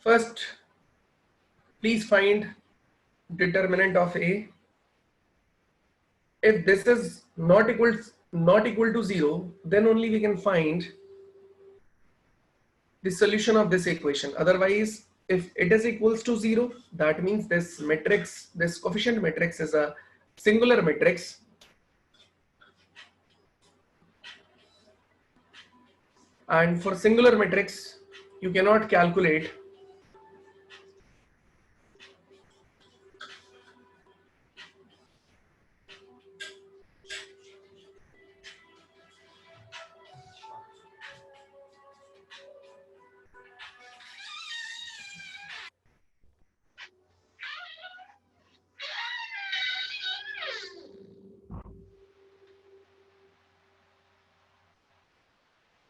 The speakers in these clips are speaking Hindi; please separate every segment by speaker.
Speaker 1: First, please find determinant of A. If this is not equal to 0, then only we can find the solution of this equation. Otherwise, if it is equals to 0, that means this matrix, this coefficient matrix is a singular matrix. And for singular matrix, you cannot calculate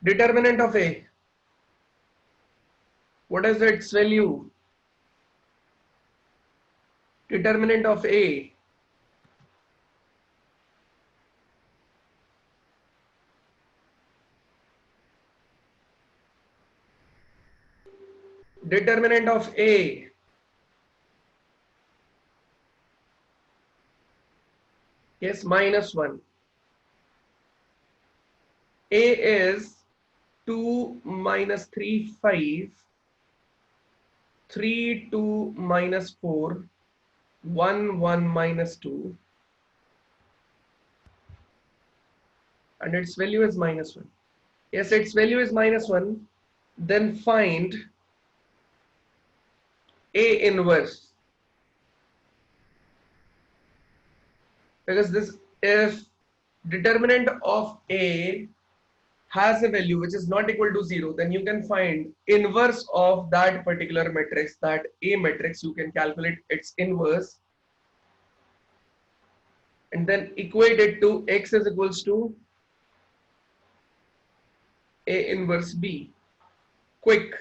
Speaker 1: determinant of A. What is its value? Determinant of A. Determinant of A. Yes, -1. A is 2 minus 3, 5. 3, 2 minus 4. 1, 1 minus 2. And its value is -1. Yes, its value is -1. Then find A inverse. Because this, if determinant of A has a value which is not equal to 0, then you can find inverse of that particular matrix, that A matrix. You can calculate its inverse and then equate it to X is equals to A inverse B. Quick.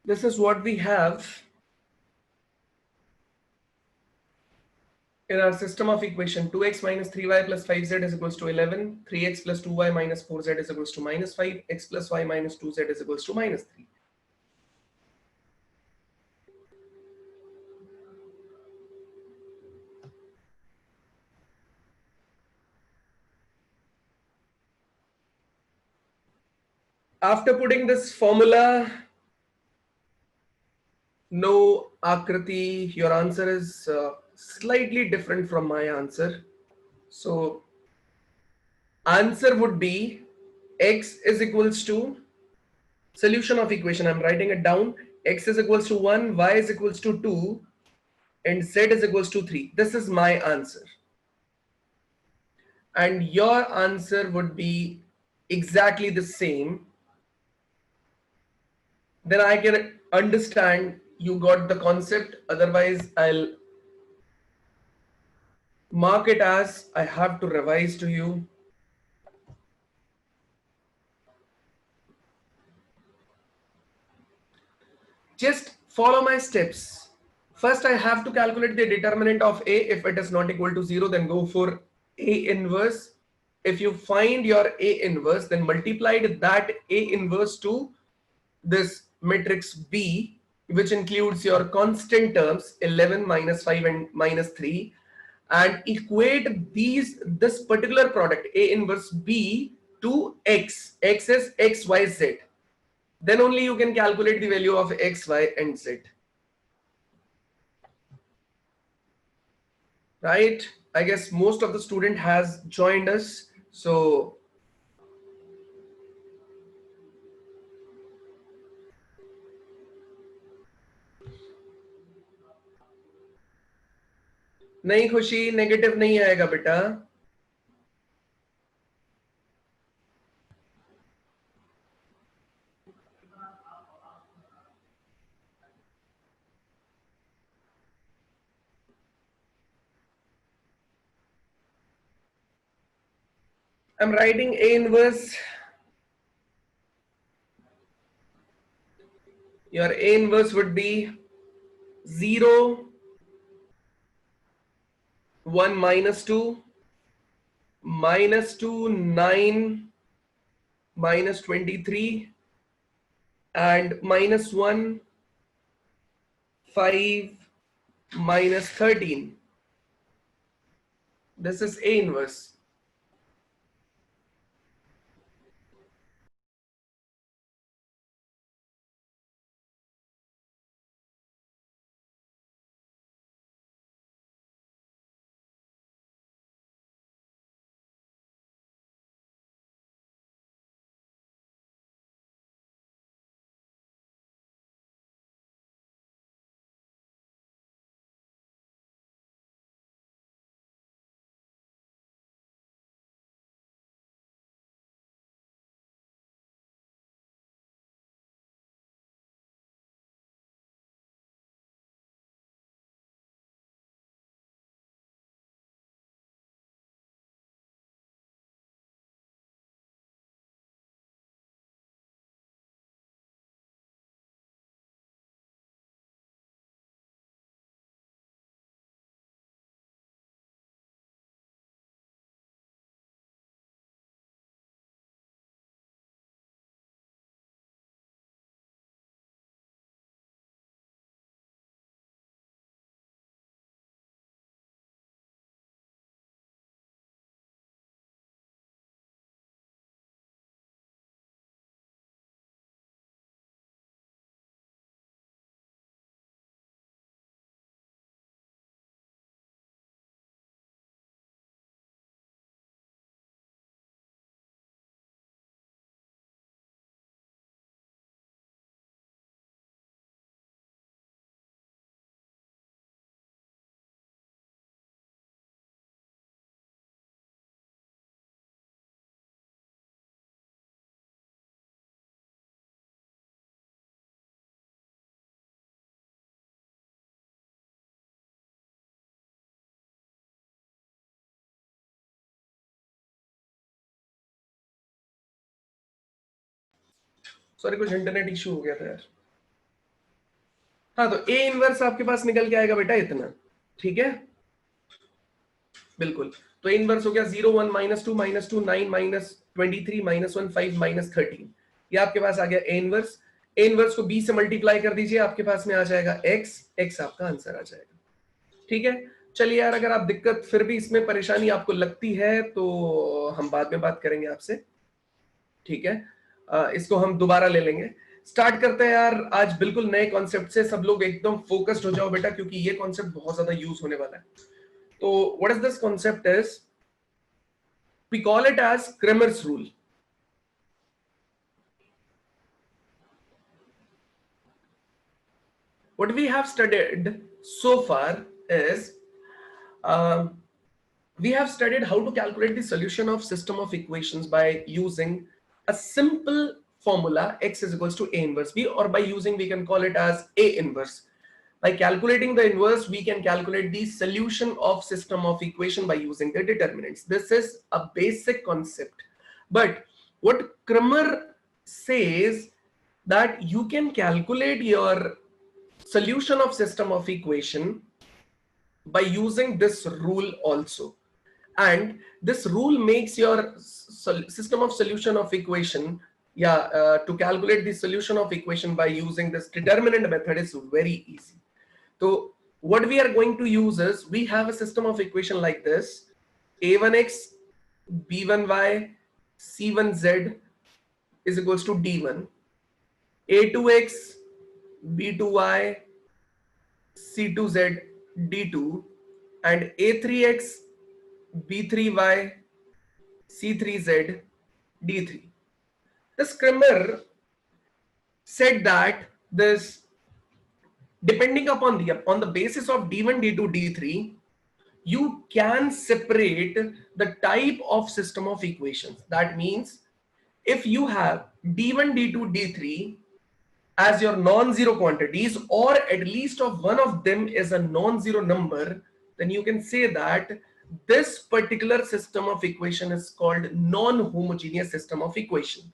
Speaker 1: This is what we have in our system of equation. 2x minus 3y plus 5z is equals to 11. 3x plus 2y minus 4z is equals to -5. X plus y minus 2z is equals to -3. After putting this formula, no Akriti, your answer is slightly different from my answer. So answer would be x is equals to solution of equation. I'm writing it down. X is equals to 1, y is equals to 2, and z is equals to 3. This is my answer. And your answer would be exactly the same. Then I can understand you got the concept. Otherwise, I'll mark it as I have to revise to you. just follow my steps. First, I have to calculate the determinant of A. If it is not equal to 0, then go for A inverse. If you find your A inverse, then multiply that A inverse to this matrix B, which includes your constant terms 11, minus 5 and minus 3, and equate this particular product A inverse B to X. X is X, Y, Z. Then only you can calculate the value of X, Y, and Z. Right? I guess most of the student has joined us. So नहीं खुशी, नेगेटिव नहीं आएगा बेटा. I'm writing A inverse. Your A inverse would be 0, 1, minus 2, minus 2, 9, minus 23, and minus 1, 5, minus 13. This is A inverse. Sorry, कुछ इंटरनेट इश्यू हो गया था यार. हाँ, तो ए इनवर्स आपके पास निकल के आएगा बेटा इतना. ठीक है, बिल्कुल. तो ए इनवर्स हो गया 0, 1, minus 2, minus 2, 9, minus 23, minus 1, 5, minus 13. ये आपके पास आ गया ए इनवर्स. ए इनवर्स को बी से मल्टीप्लाई कर दीजिए, आपके पास में आ जाएगा एक्स. एक्स आपका आंसर आ जाएगा. ठीक है, चलिए यार, अगर आप दिक्कत फिर भी इसमें परेशानी आपको लगती है तो हम बाद में बात करेंगे आपसे. ठीक है, इसको हम दोबारा ले लेंगे. स्टार्ट करते हैं यार आज बिल्कुल नए कॉन्सेप्ट से. सब लोग एकदम फोकस्ड हो जाओ बेटा, क्योंकि ये कॉन्सेप्ट बहुत ज्यादा यूज होने वाला है. तो what is this concept is, we call it as Cramer's rule. What we have studied so far is we have studied how to calculate the solution of system of equations by using a simple formula x is equals to a inverse b, or by using, we can call it as a inverse. By calculating the inverse, we can calculate the solution of system of equation by using the determinants. This is a basic concept, but what Cramer says that you can calculate your solution of system of equation by using this rule also. And this rule makes your system of solution of equation, to calculate the solution of equation by using this determinant method is very easy. So what we are going to use is, we have a system of equation like this: a1x, b1y, c1z is equals to d1, a2x, b2y, c2z d2, and a3x, b3y, c3z d3. The Scrimmer said that this, depending upon the on the basis of d1, d2, d3, you can separate the type of system of equations. That means if you have d1, d2, d3 as your non-zero quantities, or at least of one of them is a non-zero number, then you can say that this particular system of equation is called non-homogeneous system of equation.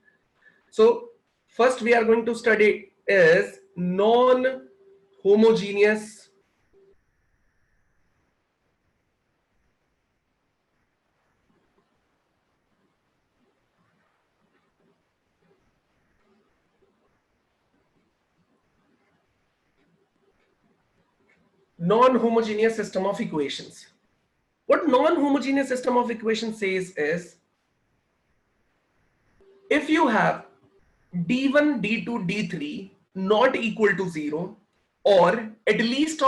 Speaker 1: So first we are going to study is non-homogeneous system of equations. What non-homogeneous system of equations says is, if you have d1, d2, d3 not equal to 0, or at least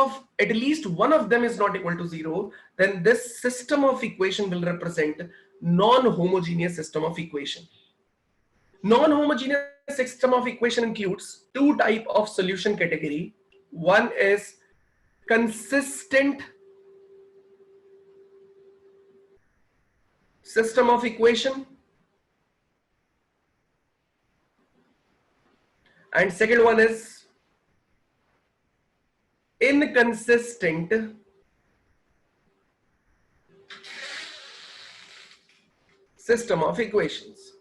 Speaker 1: one of them is not equal to 0, then this system of equation will represent non-homogeneous system of equation. Non-homogeneous system of equation includes two type of solution category. One is consistent system of equation, and second one is inconsistent system of equations.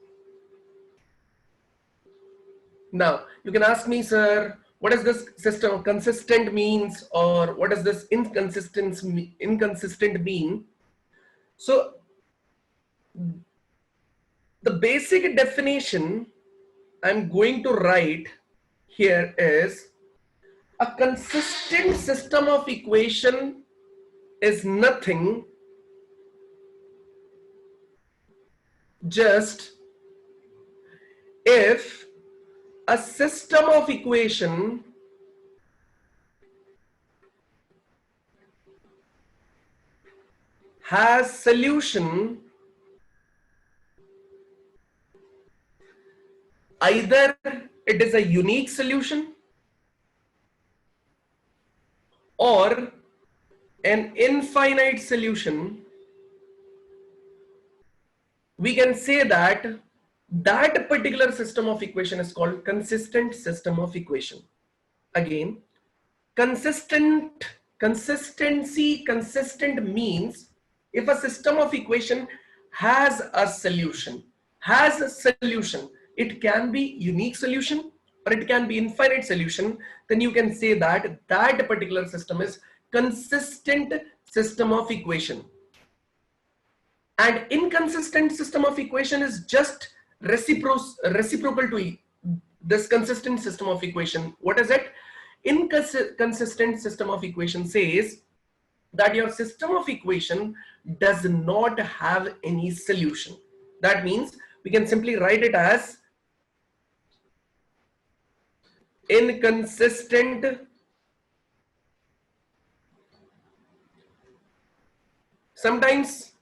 Speaker 1: Now you can ask me, sir, what does this system consistent means, or what does this inconsistent mean? So the basic definition I'm going to write here is, a consistent system of equation is nothing just if a system of equation has solution either it is a unique solution or an infinite solution. We can say that that particular system of equation is called consistent system of equation. Again, consistent means if a system of equation has a solution, it can be unique solution or it can be infinite solution, then you can say that that particular system is consistent system of equation. And inconsistent system of equation is just reciprocal to this consistent system of equation. What is it? Inconsistent system of equation says that your system of equation does not have any solution. That means we can simply write it as inconsistent sometimes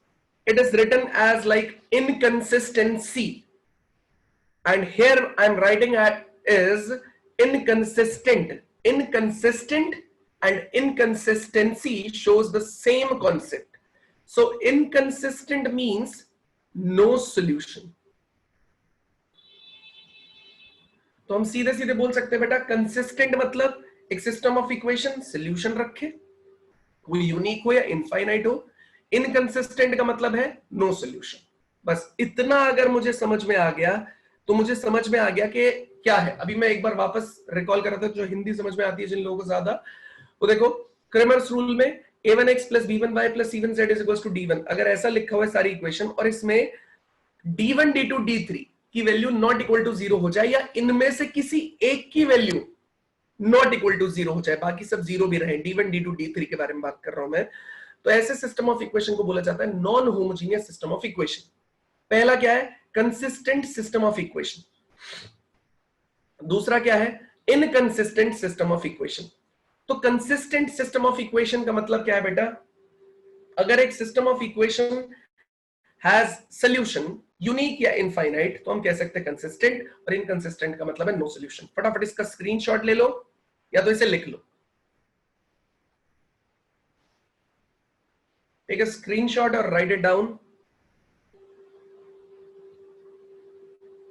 Speaker 1: it is written as like inconsistency, and here I'm writing is inconsistent. Inconsistent and inconsistency shows the same concept. So inconsistent means no solution. तो हम सीधे सीधे बोल सकते हैं बेटा, कंसिस्टेंट मतलब एक सिस्टम ऑफ इक्वेशन सॉल्यूशन रखे, कोई यूनिक हो या इनफाइनाइट हो. इनकंसिस्टेंट का मतलब है नो सॉल्यूशन. बस इतना अगर मुझे समझ में आ गया तो मुझे समझ में आ गया कि क्या है, अभी मैं एक बार वापस रिकॉल कर रहा था, जो हिंदी समझ में आती है जिन लोगों को ज्यादा, वो देखो क्रेमर्स रूल में a1x plus b1y plus c1z is equals to d1, अगर ऐसा लिखा हुआ है सारी इक्वेशन और इसमें d1 d2 d3 की वैल्यू नॉट इक्वल टू 0 हो जाए, या इनमें से किसी एक की वैल्यू नॉट इक्वल टू 0 हो जाए, बाकी सब 0 भी रहे, d1 d2 d3 के बारे में बात कर रहा हूं मैं, तो ऐसे सिस्टम ऑफ इक्वेशन को बोला जाता है non homogeneous system of equation. पहला क्या है, कंसिस्टेंट सिस्टम ऑफ इक्वेशन, दूसरा क्या है, इनकंसिस्टेंट सिस्टम ऑफ इक्वेशन। तो कंसिस्टेंट सिस्टम ऑफ इक्वेशन का मतलब क्या है बेटा, अगर एक system of equation has solution unique या इनफाइनाइट तो हम कह सकते हैं कंसिस्टेंट, और इनकंसिस्टेंट का मतलब है नो सॉल्यूशन। फटाफट इसका स्क्रीनशॉट ले लो या तो इसे लिख लो, टेक अ स्क्रीनशॉट और right it down,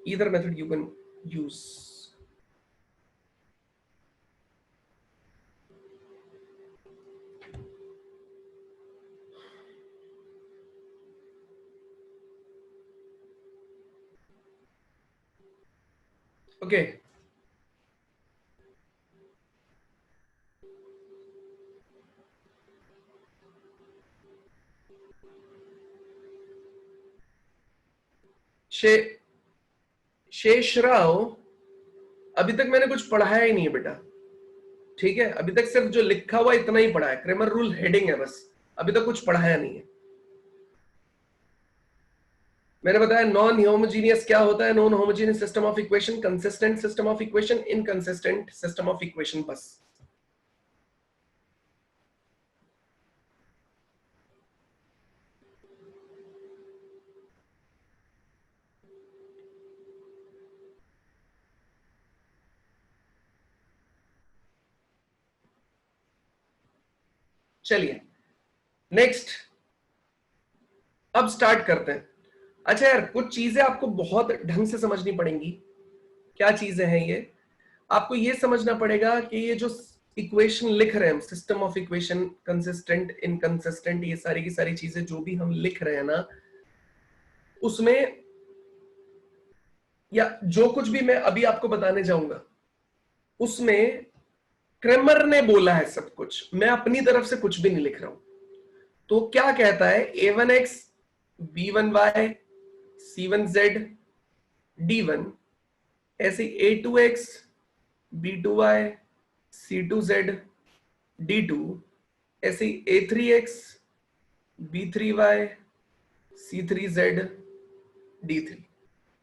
Speaker 1: either method you can use। Okay, शेष राव, अभी तक मैंने कुछ पढ़ाया ही नहीं है बेटा, ठीक है, अभी तक सिर्फ जो लिखा हुआ इतना ही पढ़ा है, क्रेमर रूल हेडिंग है बस, अभी तक कुछ पढ़ाया नहीं है। मैंने बताया नॉन होमोजीनियस क्या होता है, non homogeneous system of equation, consistent system of equation, inconsistent system of equation, बस। चलिए नेक्स्ट, अब स्टार्ट करते हैं। अच्छा यार, कुछ चीजें आपको बहुत ढंग से समझनी पड़ेंगी। क्या चीजें हैं ये, आपको ये समझना पड़ेगा कि ये जो इक्वेशन लिख रहे हैं हम, system of equation, consistent, inconsistent, ये सारी की सारी चीजें जो भी हम लिख रहे हैं ना, उसमें या जो कुछ भी मैं अभी आपको बताने जाऊंगा उसमें क्रेमर ने बोला है सब कुछ, मैं अपनी तरफ से कुछ भी नहीं लिख रहा हूं। तो क्या कहता है, a1x b1y c1z d1, ऐसे a2x b2y c2z d2, ऐसे a3x b3y c3z d3।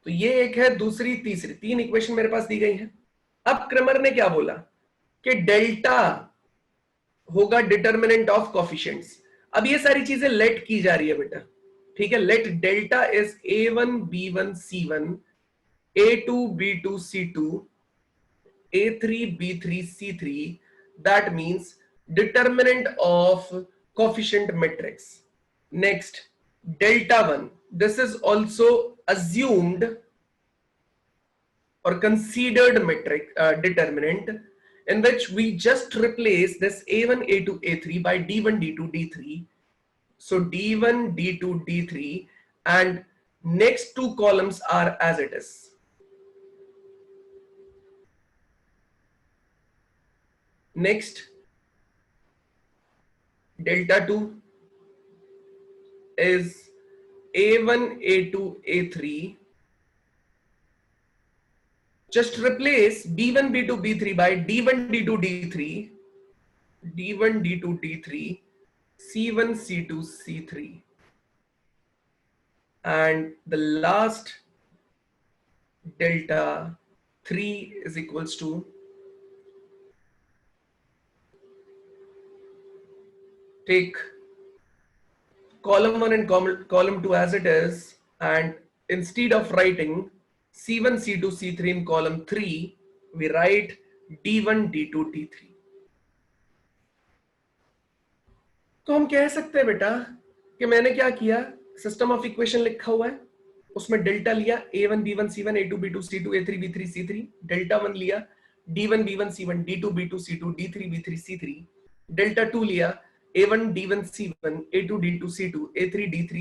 Speaker 1: तो ये एक है, दूसरी, तीसरी, तीन इक्वेशन मेरे पास दी गई है। अब क्रमर ने क्या बोला कि डेल्टा होगा डिटर्मिनेंट ऑफ कोफिशिएंट्स। अब ये सारी चीजें लेट की जा रही है बेटा, ठीक है, let delta is a1 b1 c1, a2 b2 c2, a3 b3 c3, that means determinant of coefficient matrix. Next, delta 1, this is also assumed or considered metric determinant, in which we just replace this a1 a2 a3 by d1 d2 d3. So d1 d2 d3, and next two columns are as it is. Next, delta 2 is a1 a2 a3, just replace b1 b2 b3 by d1 d2 d3, d1 d2 d3, c1 c2 c3, and the last delta 3 is equals to take column 1 and column 2 as it is, and instead of writing c1 c2 c3 in column 3, we write d1 d2 d3। तो हम कह सकते हैं बेटा कि मैंने क्या किया, सिस्टम ऑफ इक्वेशन लिखा हुआ है, उसमें डेल्टा लिया a1 b1 c1 a2 b2 c2 a3 b3 c3, delta 1 लिया d1 b1 c1 d2 b2 c2 d3 b3 c3, delta 2 लिया a1 d1 c1 a2 d2 c2 a3 d3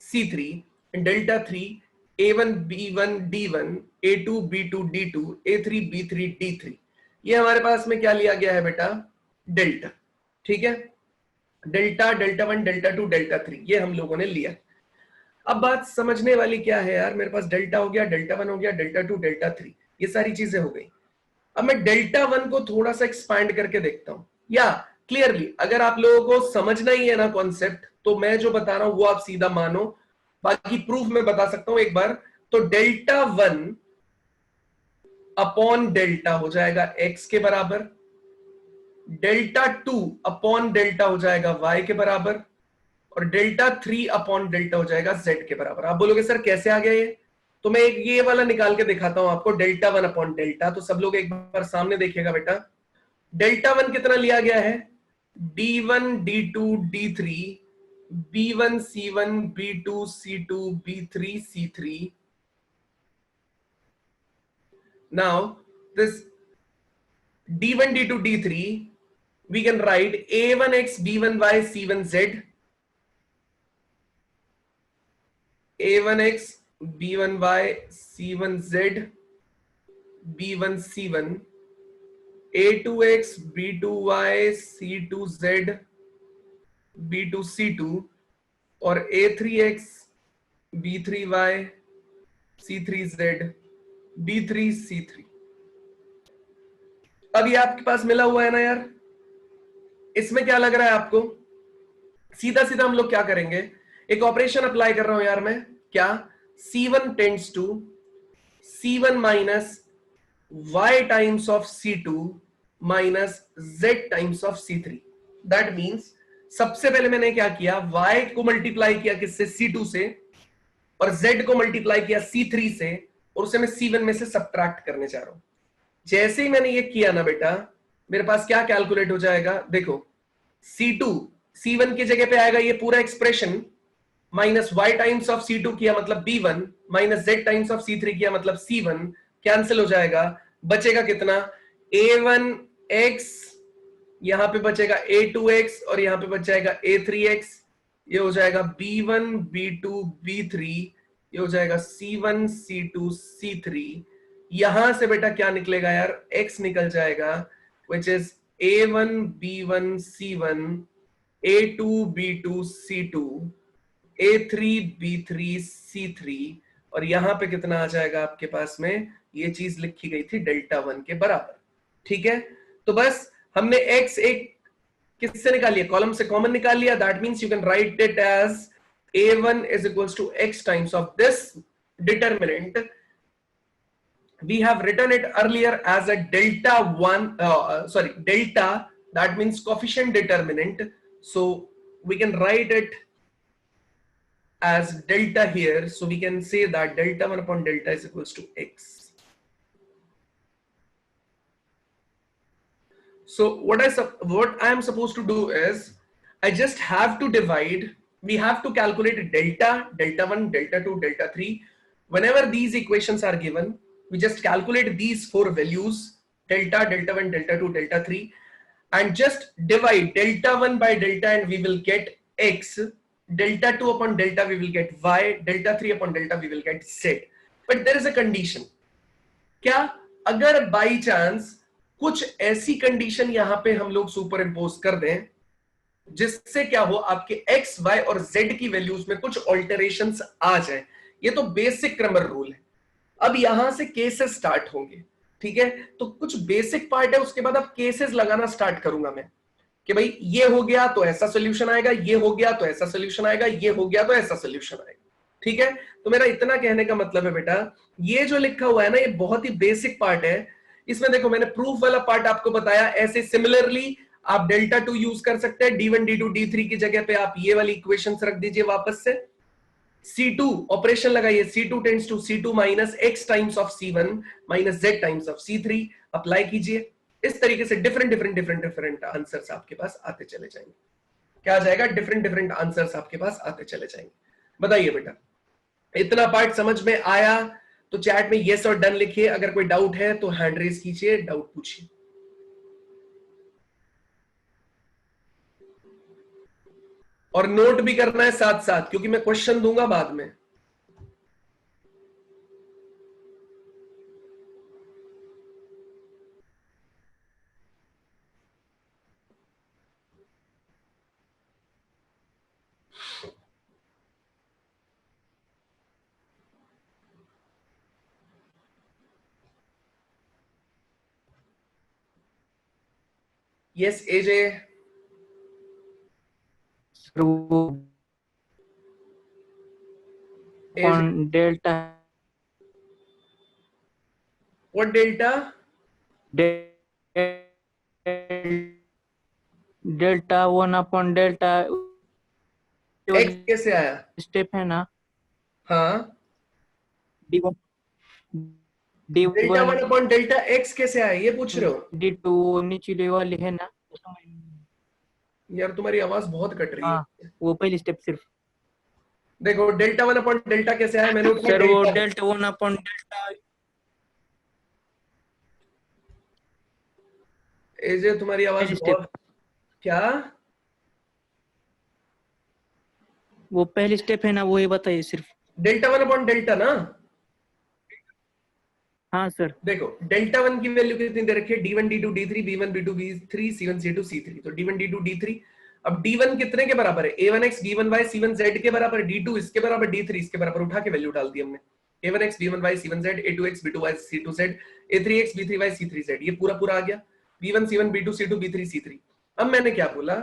Speaker 1: c3, and delta 3 A1 B1 D1, A2 B2 D2, A3 B3 D3। ये हमारे पास में क्या लिया गया है बेटा, डेल्टा। ठीक है, delta, delta one, delta two, delta three, ये हम लोगों ने लिया। अब बात समझने वाली क्या है यार, मेरे पास डेल्टा हो गया, डेल्टा वन हो गया, डेल्टा टू, डेल्टा थ्री, ये सारी चीजें हो गई। अब मैं डेल्टा वन को थोड़ा सा एक्सपैंड करके देखता हूं, या क्लियरली अगर आप लोगों को समझना ही है ना कॉन्सेप्ट, तो मैं जो बता रहा हूं वो आप सीधा मानो, बाकी प्रूफ मैं बता सकता हूं एक बार। तो डेल्टा वन अपॉन डेल्टा हो जाएगा एक्स के बराबर, डेल्टा टू अपॉन डेल्टा हो जाएगा वाई के बराबर, और डेल्टा थ्री अपॉन डेल्टा हो जाएगा जेड के बराबर। आप बोलोगे सर कैसे आ गया ये, तो मैं एक ये वाला निकाल के दिखाता हूं आपको, डेल्टा वन अपॉन डेल्टा। तो सब लोग एक बार सामने देखिएगा बेटा, डेल्टा वन कितना लिया गया है, D1 D2 D3 B1 C1 B2 C2 B3 C3। now this D1 D2 D3 we can write A1X B1Y C1Z, A1X B1Y C1Z B1 C1, A2X B2Y C2Z B2 C2, और A3X B3Y C3Z B3 C3। अब ये आपके पास मिला हुआ है ना यार, इसमें क्या लग रहा है आपको, सीधा सीधा हम लोग क्या करेंगे, एक ऑपरेशन अप्लाई कर रहा हूं यार मैं, क्या, C1 tends to C1 minus y times of C2 minus z times of C3। That means सबसे पहले मैंने क्या किया, y को मल्टीप्लाई किया किससे, C2 से, और z को मल्टीप्लाई किया C3 से, और उसे मैं C1 में से सब्ट्रैक्ट करने जा रहा हूं। जैसे ही मैंने ये किया ना बेटा, मेरे पास क्या कैलकुलेट हो जाएगा, देखो C2 C1 की जगह पे आएगा ये पूरा expression, minus y times of C2 किया मतलब B1, minus z times of C3 किया मतलब C1, कैंसिल हो जाएगा, बचेगा कितना, A1x, यहां पे बचेगा A2x, और यहां पे बच जाएगा A3x, ये हो जाएगा B1 B2 B3, ये हो जाएगा C1 C2 C3। यहां से बेटा क्या निकलेगा यार, x निकल जाएगा, which is A1 B1 C1, A2 B2 C2, A3 B3 C3, और यहां पे कितना आ जाएगा आपके पास में, ये चीज लिखी गई थी डेल्टा वन के बराबर। ठीक है, तो बस हमने x एक किससे निकाल लिया, कॉलम से कॉमन निकाल लिया, that means you can write it as A1 is equals to x times of this determinant. We have written it earlier as a delta one, sorry, delta, that means coefficient determinant, so we can write it as delta here, so we can say that delta 1 upon delta is equals to x. So what I am supposed to do is, I just have to divide, we have to calculate delta, delta 1, delta 2, delta 3. Whenever these equations are given, we just calculate these four values, delta, delta 1, delta 2, delta 3, and just divide delta 1 by delta, and we will get x, delta 2 upon delta we will get y, delta 3 upon delta we will get z. But there is a condition, क्या, अगर by chance कुछ ऐसी कंडीशन यहां पे हम लोग सुपर इंपोज कर दें जिससे क्या हो, आपके x, y और z की वैल्यूज में कुछ ऑल्टरेशंस आ जाए, ये तो बेसिक क्रमर रूल है। अब यहां से केसेस स्टार्ट होंगे, ठीक है, तो कुछ बेसिक पार्ट है, उसके बाद अब केसेस लगाना स्टार्ट करूंगा मैं, कि भाई ये हो गया तो ऐसा सोल्यूशन आएगा, ये हो गया तो ऐसा सोल्यूशन आएगा, ये हो गया तो ऐसा सोल्यूशन आएगा। ठीक है, तो मेरा इतना कहने का मतलब है बेटा, ये जो लिखा हुआ है ना, ये बहुत ही बेसिक पार्ट है। इसमें देखो मैंने प्रूफ वाला पार्ट आपको बताया, ऐसे सिमिलरली आप डेल्टा टू यूज कर सकते हैं, D1 D2 D3 की जगह पे आप ये वाली इक्वेशन रख दीजिए वापस से, C2 ऑपरेशन लगाइए, C2 tends to C2 minus x times of C1 minus z times of C3, apply कीजिए। इस तरीके से डिफरेंट आंसर्स आपके पास आते चले जाएंगे। क्या आ जाएगा, डिफरेंट आंसर्स आपके पास आते चले जाएंगे। बताइए बेटा, इतना पार्ट समझ में आया तो चैट में यस और डन लिखिए, अगर कोई डाउट है तो हैंड रेज कीजिए, डाउट पूछिए। और नोट भी करना है साथ साथ, क्योंकि मैं क्वेश्चन दूंगा बाद में। Yes AJ.
Speaker 2: सर वो
Speaker 1: AJ
Speaker 2: upon delta
Speaker 1: what delta?
Speaker 2: Delta 1 upon delta
Speaker 1: X कैसे आया?
Speaker 2: स्टेप है ना,
Speaker 1: हाँ,
Speaker 2: D one D
Speaker 1: delta
Speaker 2: one
Speaker 1: one upon delta X कैसे आया ये पूछ रहे हो?
Speaker 2: डी टू निचली वाली है ना,
Speaker 1: यार तुम्हारी आवाज बहुत कट रही
Speaker 2: हाँ
Speaker 1: है।
Speaker 2: वो पहली स्टेप सिर्फ।
Speaker 1: देखो डेल्टा वन अपॉन डेल्टा कैसे आया, मैंने उठाया
Speaker 2: सर वो
Speaker 1: delta one.
Speaker 2: Delta 1 upon delta
Speaker 1: AJ तुम्हारी आवाज
Speaker 2: पहली स्टेप,
Speaker 1: बहुत, क्या?
Speaker 2: वो पहली स्टेप है ना, वो ही बताइए सिर्फ।
Speaker 1: डेल्टा वन अपॉन डेल्टा ना।
Speaker 2: हाँ सर।
Speaker 1: देखो डेल्टा वन की वैल्यू कितनी दे रखी है, डी1 डी2 डी3 बी1 बी2 बी3 सी1 सी2 सी3, तो डी1 डी2 डी3। अब डी1 कितने के बराबर है, a1x b1y c1z के बराबर, डी2 इसके बराबर, डी3 इसके बराबर, उठा के वैल्यू डाल दी हमने। a1x b1y c1z a2x b2y c2z a3x b3y c3z, ये पूरा पूरा आ गया। b1 c1 b2 c2 b3 c3। अब मैंने क्या बोला,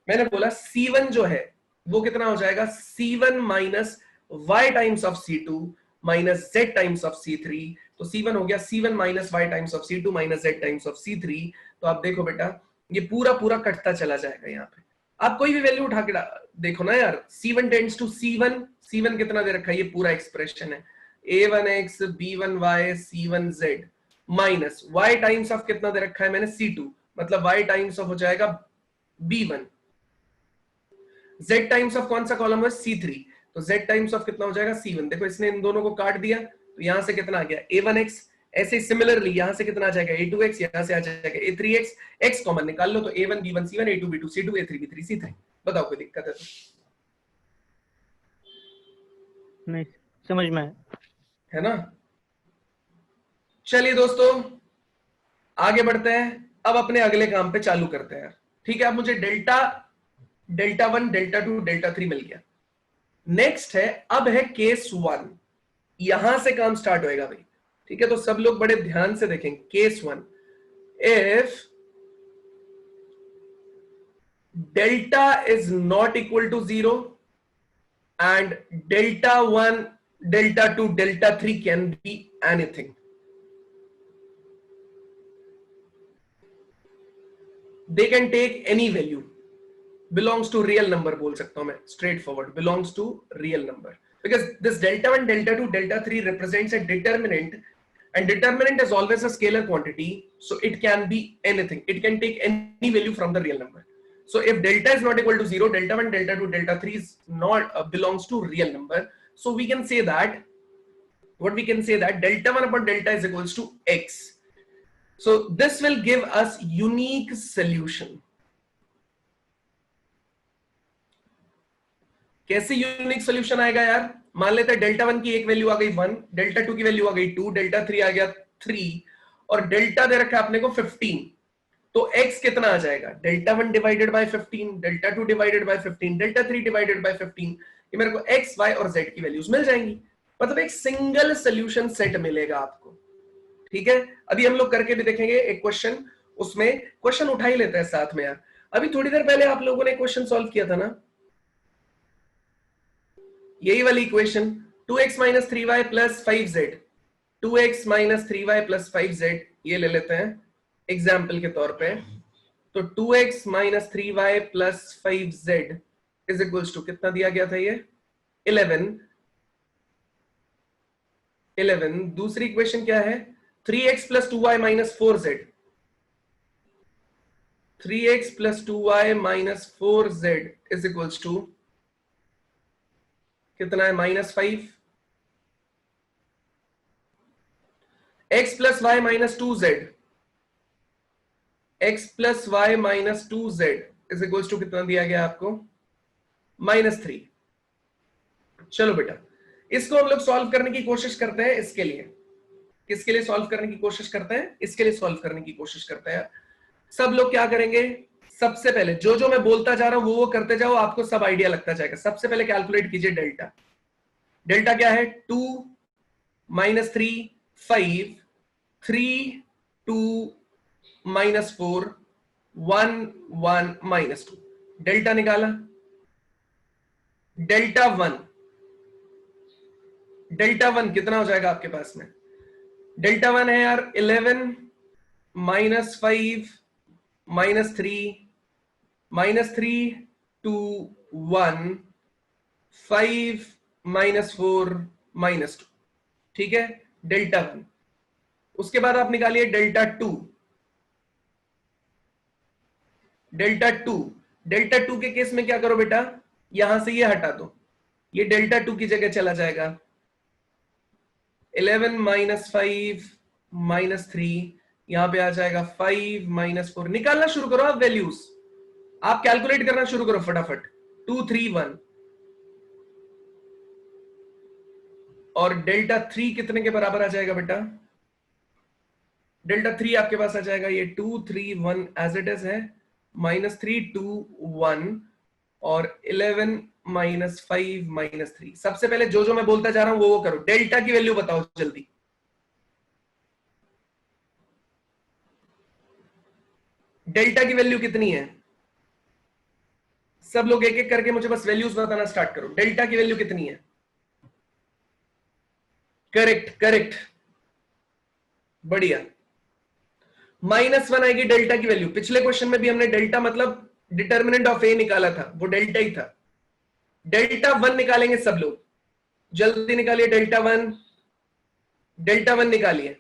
Speaker 1: मैंने बोला c1 जो है वो कितना हो जाएगा, c1 minus y times of c2 minus z times of c3। तो C1 हो गया C1 minus y times of C2 minus Z times of C3। तो आप देखो बेटा ये पूरा पूरा कटता चला जाएगा। यहाँ पे आप कोई भी वैल्यू उठा के देखो ना यार, C1 tends to C1, C1 कितना दे रखा है, ये पूरा एक्सप्रेशन है A1x B1y C1z minus y times of कितना दे रखा है मैंने C2, मतलब y टाइम्स ऑफ हो जाएगा B1, Z टाइम्स ऑफ कौन सा कॉलम है C3, तो Z टाइम्स ऑफ कितना हो जाएगा C1। देखो इसने इन दोनों को काट दिया, तो यहां से कितना आ गया A1x, ऐसे सिमिलरली यहां से कितना आ जाएगा A2x, यहां से आ जाएगा A3x, x कॉमन निकाल लो तो A1 B1 C1 A2 B2 C2 A3 B3 C3। बताओ कोई दिक्कत है तो?
Speaker 2: नहीं समझ में
Speaker 1: है ना। चलिए दोस्तों आगे बढ़ते हैं, अब अपने अगले काम पे चालू करते हैं। ठीक है, अब मुझे delta delta one delta two delta three मिल गया। नेक्स्ट है, अब है केस वन, यहां से काम स्टार्ट होएगा भाई। ठीक है, तो सब लोग बड़े ध्यान से देखें। Case one, if delta is not equal to zero and delta one delta two delta three can be anything, they can take any value, belongs to real number बोल सकता हूं मैं, straightforward, belongs to real number, because this delta 1 delta 2 delta 3 represents a determinant, and determinant is always a scalar quantity, so it can be anything, it can take any value from the real number. So if delta is not equal to 0, delta 1 delta 2 delta 3 is not belongs to real number, so we can say that, what we can say that delta 1 upon delta is equals to x. So this will give us unique solution. कैसे यूनिक सोल्यूशन आएगा यार, मान लेते हैं डेल्टा वन की एक वैल्यू आ गई 1, डेल्टा टू की वैल्यू आ गई 2, डेल्टा थ्री आ गया 3 और डेल्टा दे रखा है आपने को 15, तो x कितना आ जाएगा, delta one divided by 15, delta two divided by 15, delta three divided by 15, ये मेरे को x y और z की वैल्यूज मिल जाएंगी, मतलब एक सिंगल सोल्यूशन सेट मिलेगा आपको। ठीक है, अभी हम लोग करके भी देखेंगे एक क्वेश्चन, उसमें क्वेश्चन उठा ही लेते हैं साथ में यार। अभी थोड़ी देर पहले आप लोगों ने क्वेश्चन सॉल्व किया था ना, यही वाली equation 2x minus 3y plus 5z, 2x minus 3y plus 5z, ये ले लेते हैं एग्जाम्पल के तौर पे। तो 2x minus 3y plus 5z is equals to कितना दिया गया था ये 11। दूसरी इक्वेशन क्या है, 3x plus 2y minus 4z, 3x plus 2y minus 4z is equals to कितना है -5, x plus y minus 2z, x plus y minus 2z is equals to कितना दिया गया आपको -3। चलो बेटा इसको हम लोग सॉल्व करने की कोशिश करते हैं, इसके लिए किसके लिए सॉल्व करने की कोशिश करते हैं, इसके लिए सॉल्व करने की कोशिश करते हैं। सब लोग क्या करेंगे, सबसे पहले जो जो मैं बोलता जा रहा हूं वो करते जाओ, आपको सब आइडिया लगता जाएगा। सबसे पहले कैलकुलेट कीजिए डेल्टा, डेल्टा क्या है 2 माइनस 3 5 3 2 माइनस 4 1 1 -2, डेल्टा निकाला, डेल्टा 1 कितना हो जाएगा आपके पास में? डेल्टा 1 है यार 11 -5 -3 -3 2 1 5 -4 -2, ठीक है, डेल्टा 1। उसके बाद आप निकालिए डेल्टा 2। डेल्टा टू के केस में क्या करो बेटा, यहां से ये हटा दो, ये डेल्टा 2 की जगह चला जाएगा। 11 -5 -3, यहां पे आ जाएगा 5 -4। निकालना शुरू करो आप वैल्यूज, आप कैलकुलेट करना शुरू करो फटाफट। 2 3 1 और डेल्टा 3 कितने के बराबर आ जाएगा बेटा? डेल्टा 3 आपके पास आ जाएगा ये 2 3 1 एज इट इज है, -3 2 1 और 11 -5 -3। सबसे पहले जो मैं बोलता जा रहा हूं वो करो। डेल्टा की वैल्यू बताओ जल्दी। डेल्टा की वैल्यू कितनी है? सब लोग एक एक करके मुझे बस वैल्यूज बताना स्टार्ट करो। डेल्टा की वैल्यू कितनी है? करेक्ट करेक्ट, बढ़िया। -1 आएगी डेल्टा की वैल्यू। पिछले क्वेश्चन में भी हमने डेल्टा मतलब डिटर्मिनेंट ऑफ ए निकाला था, वो डेल्टा ही था। डेल्टा 1 निकालेंगे सब लोग, जल्दी निकालिए डेल्टा 1। डेल्टा 1 निकालिए।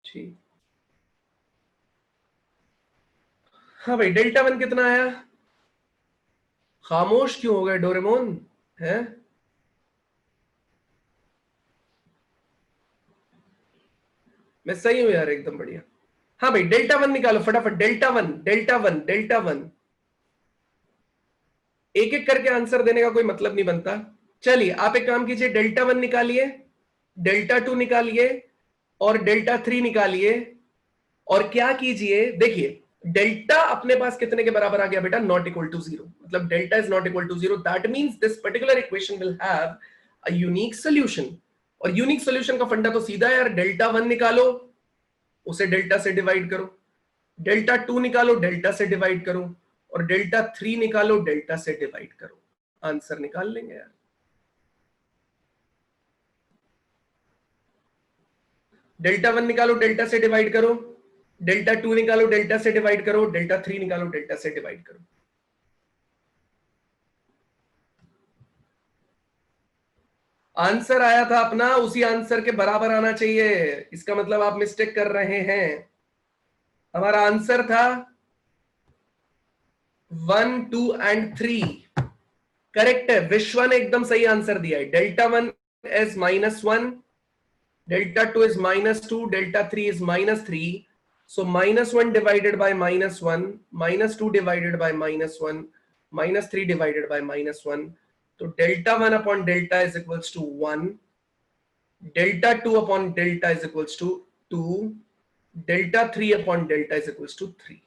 Speaker 1: ठीक, हाँ भाई, डेल्टा 1 कितना आया? खामोश क्यों हो गए डोरेमोन? है मैं सही हूं यार, एकदम बढ़िया। हाँ भाई, डेल्टा 1 निकालो फटाफट। Delta 1 delta 1 delta 1। एक एक करके आंसर देने का कोई मतलब नहीं बनता। चलिए आप एक काम कीजिए, डेल्टा 1 निकालिए, डेल्टा 2 निकालिए और डेल्टा 3 निकालिए। और क्या कीजिए, देखिए डेल्टा अपने पास कितने के बराबर आ गया बेटा? Not equal to zero. मतलब delta is not equal to zero, that means this particular equation will have a unique solution. और यूनिक सॉल्यूशन का फंडा तो सीधा है यार, डेल्टा वन निकालो, उसे डेल्टा से डिवाइड करो, डेल्टा टू निकालो, डेल्टा से डिवाइड करो, और डेल्टा थ्री निकालो, डेल्टा से डिवाइड करो, आंसर निकाल लेंगे यार। डेल्टा वन निकालो, डेल्टा से डिवाइड करो, डेल्टा टू निकालो, डेल्टा से डिवाइड करो, डेल्टा थ्री निकालो, डेल्टा से डिवाइड करो। आंसर आया था अपना, उसी आंसर के बराबर आना चाहिए। इसका मतलब आप मिस्टेक कर रहे हैं। हमारा आंसर था 1, 2 एंड 3। करेक्ट है, विश्व ने एकदम सही आंसर दिया है। Delta one is -1, delta two is -2, delta three is -3। So -1 divided by -1, -2 divided by -1, -3 divided by -1। तो delta one upon delta is equals to 1, delta two upon delta is equals to 2, delta three upon delta is equals to 3।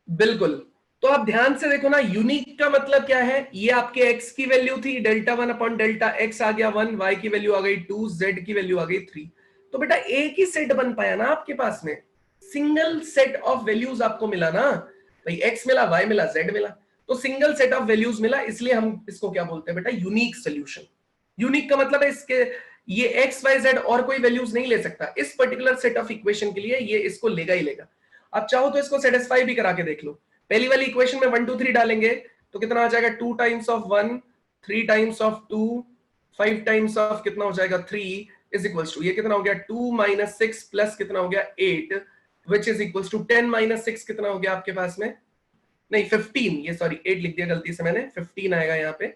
Speaker 1: बिल्कुल। तो आप ध्यान से देखो ना, यूनिक का मतलब क्या है? ये आपके x की वैल्यू थी, delta one upon delta x आ गया 1, y की वैल्यू आ गई 2, z की वैल्यू आ गई 3। तो बेटा एक ही सेट बन पाया ना आपके पास में, सिंगल सेट ऑफ वैल्यूज आपको मिला ना भाई, x मिला, y मिला, z मिला, तो सिंगल सेट ऑफ वैल्यूज मिला, इसलिए हम इसको क्या बोलते हैं बेटा? Unique solution. यूनिक का मतलब है इसके ये x y z और कोई वैल्यूज नहीं ले सकता, इस पर्टिकुलर सेट ऑफ इक्वेशन के लिए ये इसको लेगा ही लेगा। आप चाहो तो इसको सेटिस्फाई भी करा के देख लो। पहली वाली इक्वेशन में 1 2 3 डालेंगे तो कितना आ जाएगा? 2 times of 1, 3 times of 2, 5 times of कितना हो जाएगा? 3 इज इक्वल्स टू, ये कितना हो गया? 2 माइनस 6 प्लस कितना हो गया? 8, which is equals to 10 minus 6 कितना हो गया आपके पास में? नहीं 15, ये सॉरी 8 लिख दिया गलती से मैंने, 15 आएगा यहाँ पे,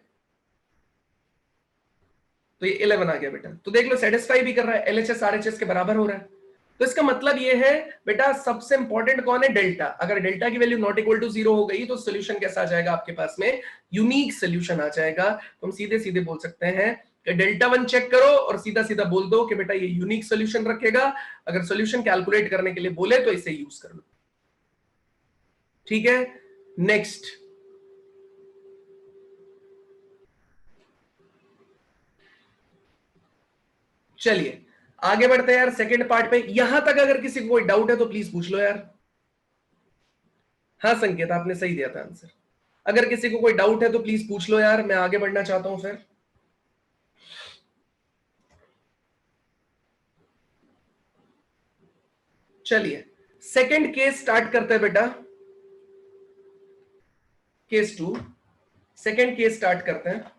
Speaker 1: तो ये 11 आ गया बेटा। तो देख लो सेटिस्फाई भी कर रहा है, एलएचएस आरएचएस के बराबर हो रहा है। तो इसका मतलब ये है बेटा, सबसे इंपॉर्टेंट कौन है? डेल्टा। अगर डेल्टा की value not equal to zero हो गई तो सोल्यूशन कैसा आ जाएगा आपके पास में? यूनिक सोल्यूशन आ जाएगा। तो हम सीधे सीधे बोल सकते हैं कि डेल्टा वन चेक करो और सीधा सीधा बोल दो कि बेटा ये यूनिक सोल्यूशन रखेगा। अगर सोल्यूशन कैलकुलेट करने के लिए बोले तो इसे यूज कर लो, ठीक है। नेक्स्ट, चलिए आगे बढ़ते हैं यार सेकंड पार्ट पे। यहां तक अगर किसी को कोई डाउट है तो प्लीज पूछ लो यार। हाँ संकेत, आपने सही दिया था आंसर। अगर किसी को कोई डाउट है तो प्लीज पूछ लो यार, मैं आगे बढ़ना चाहता हूं फिर। चलिए सेकंड केस स्टार्ट करते हैं बेटा, केस 2। सेकंड केस स्टार्ट करते हैं।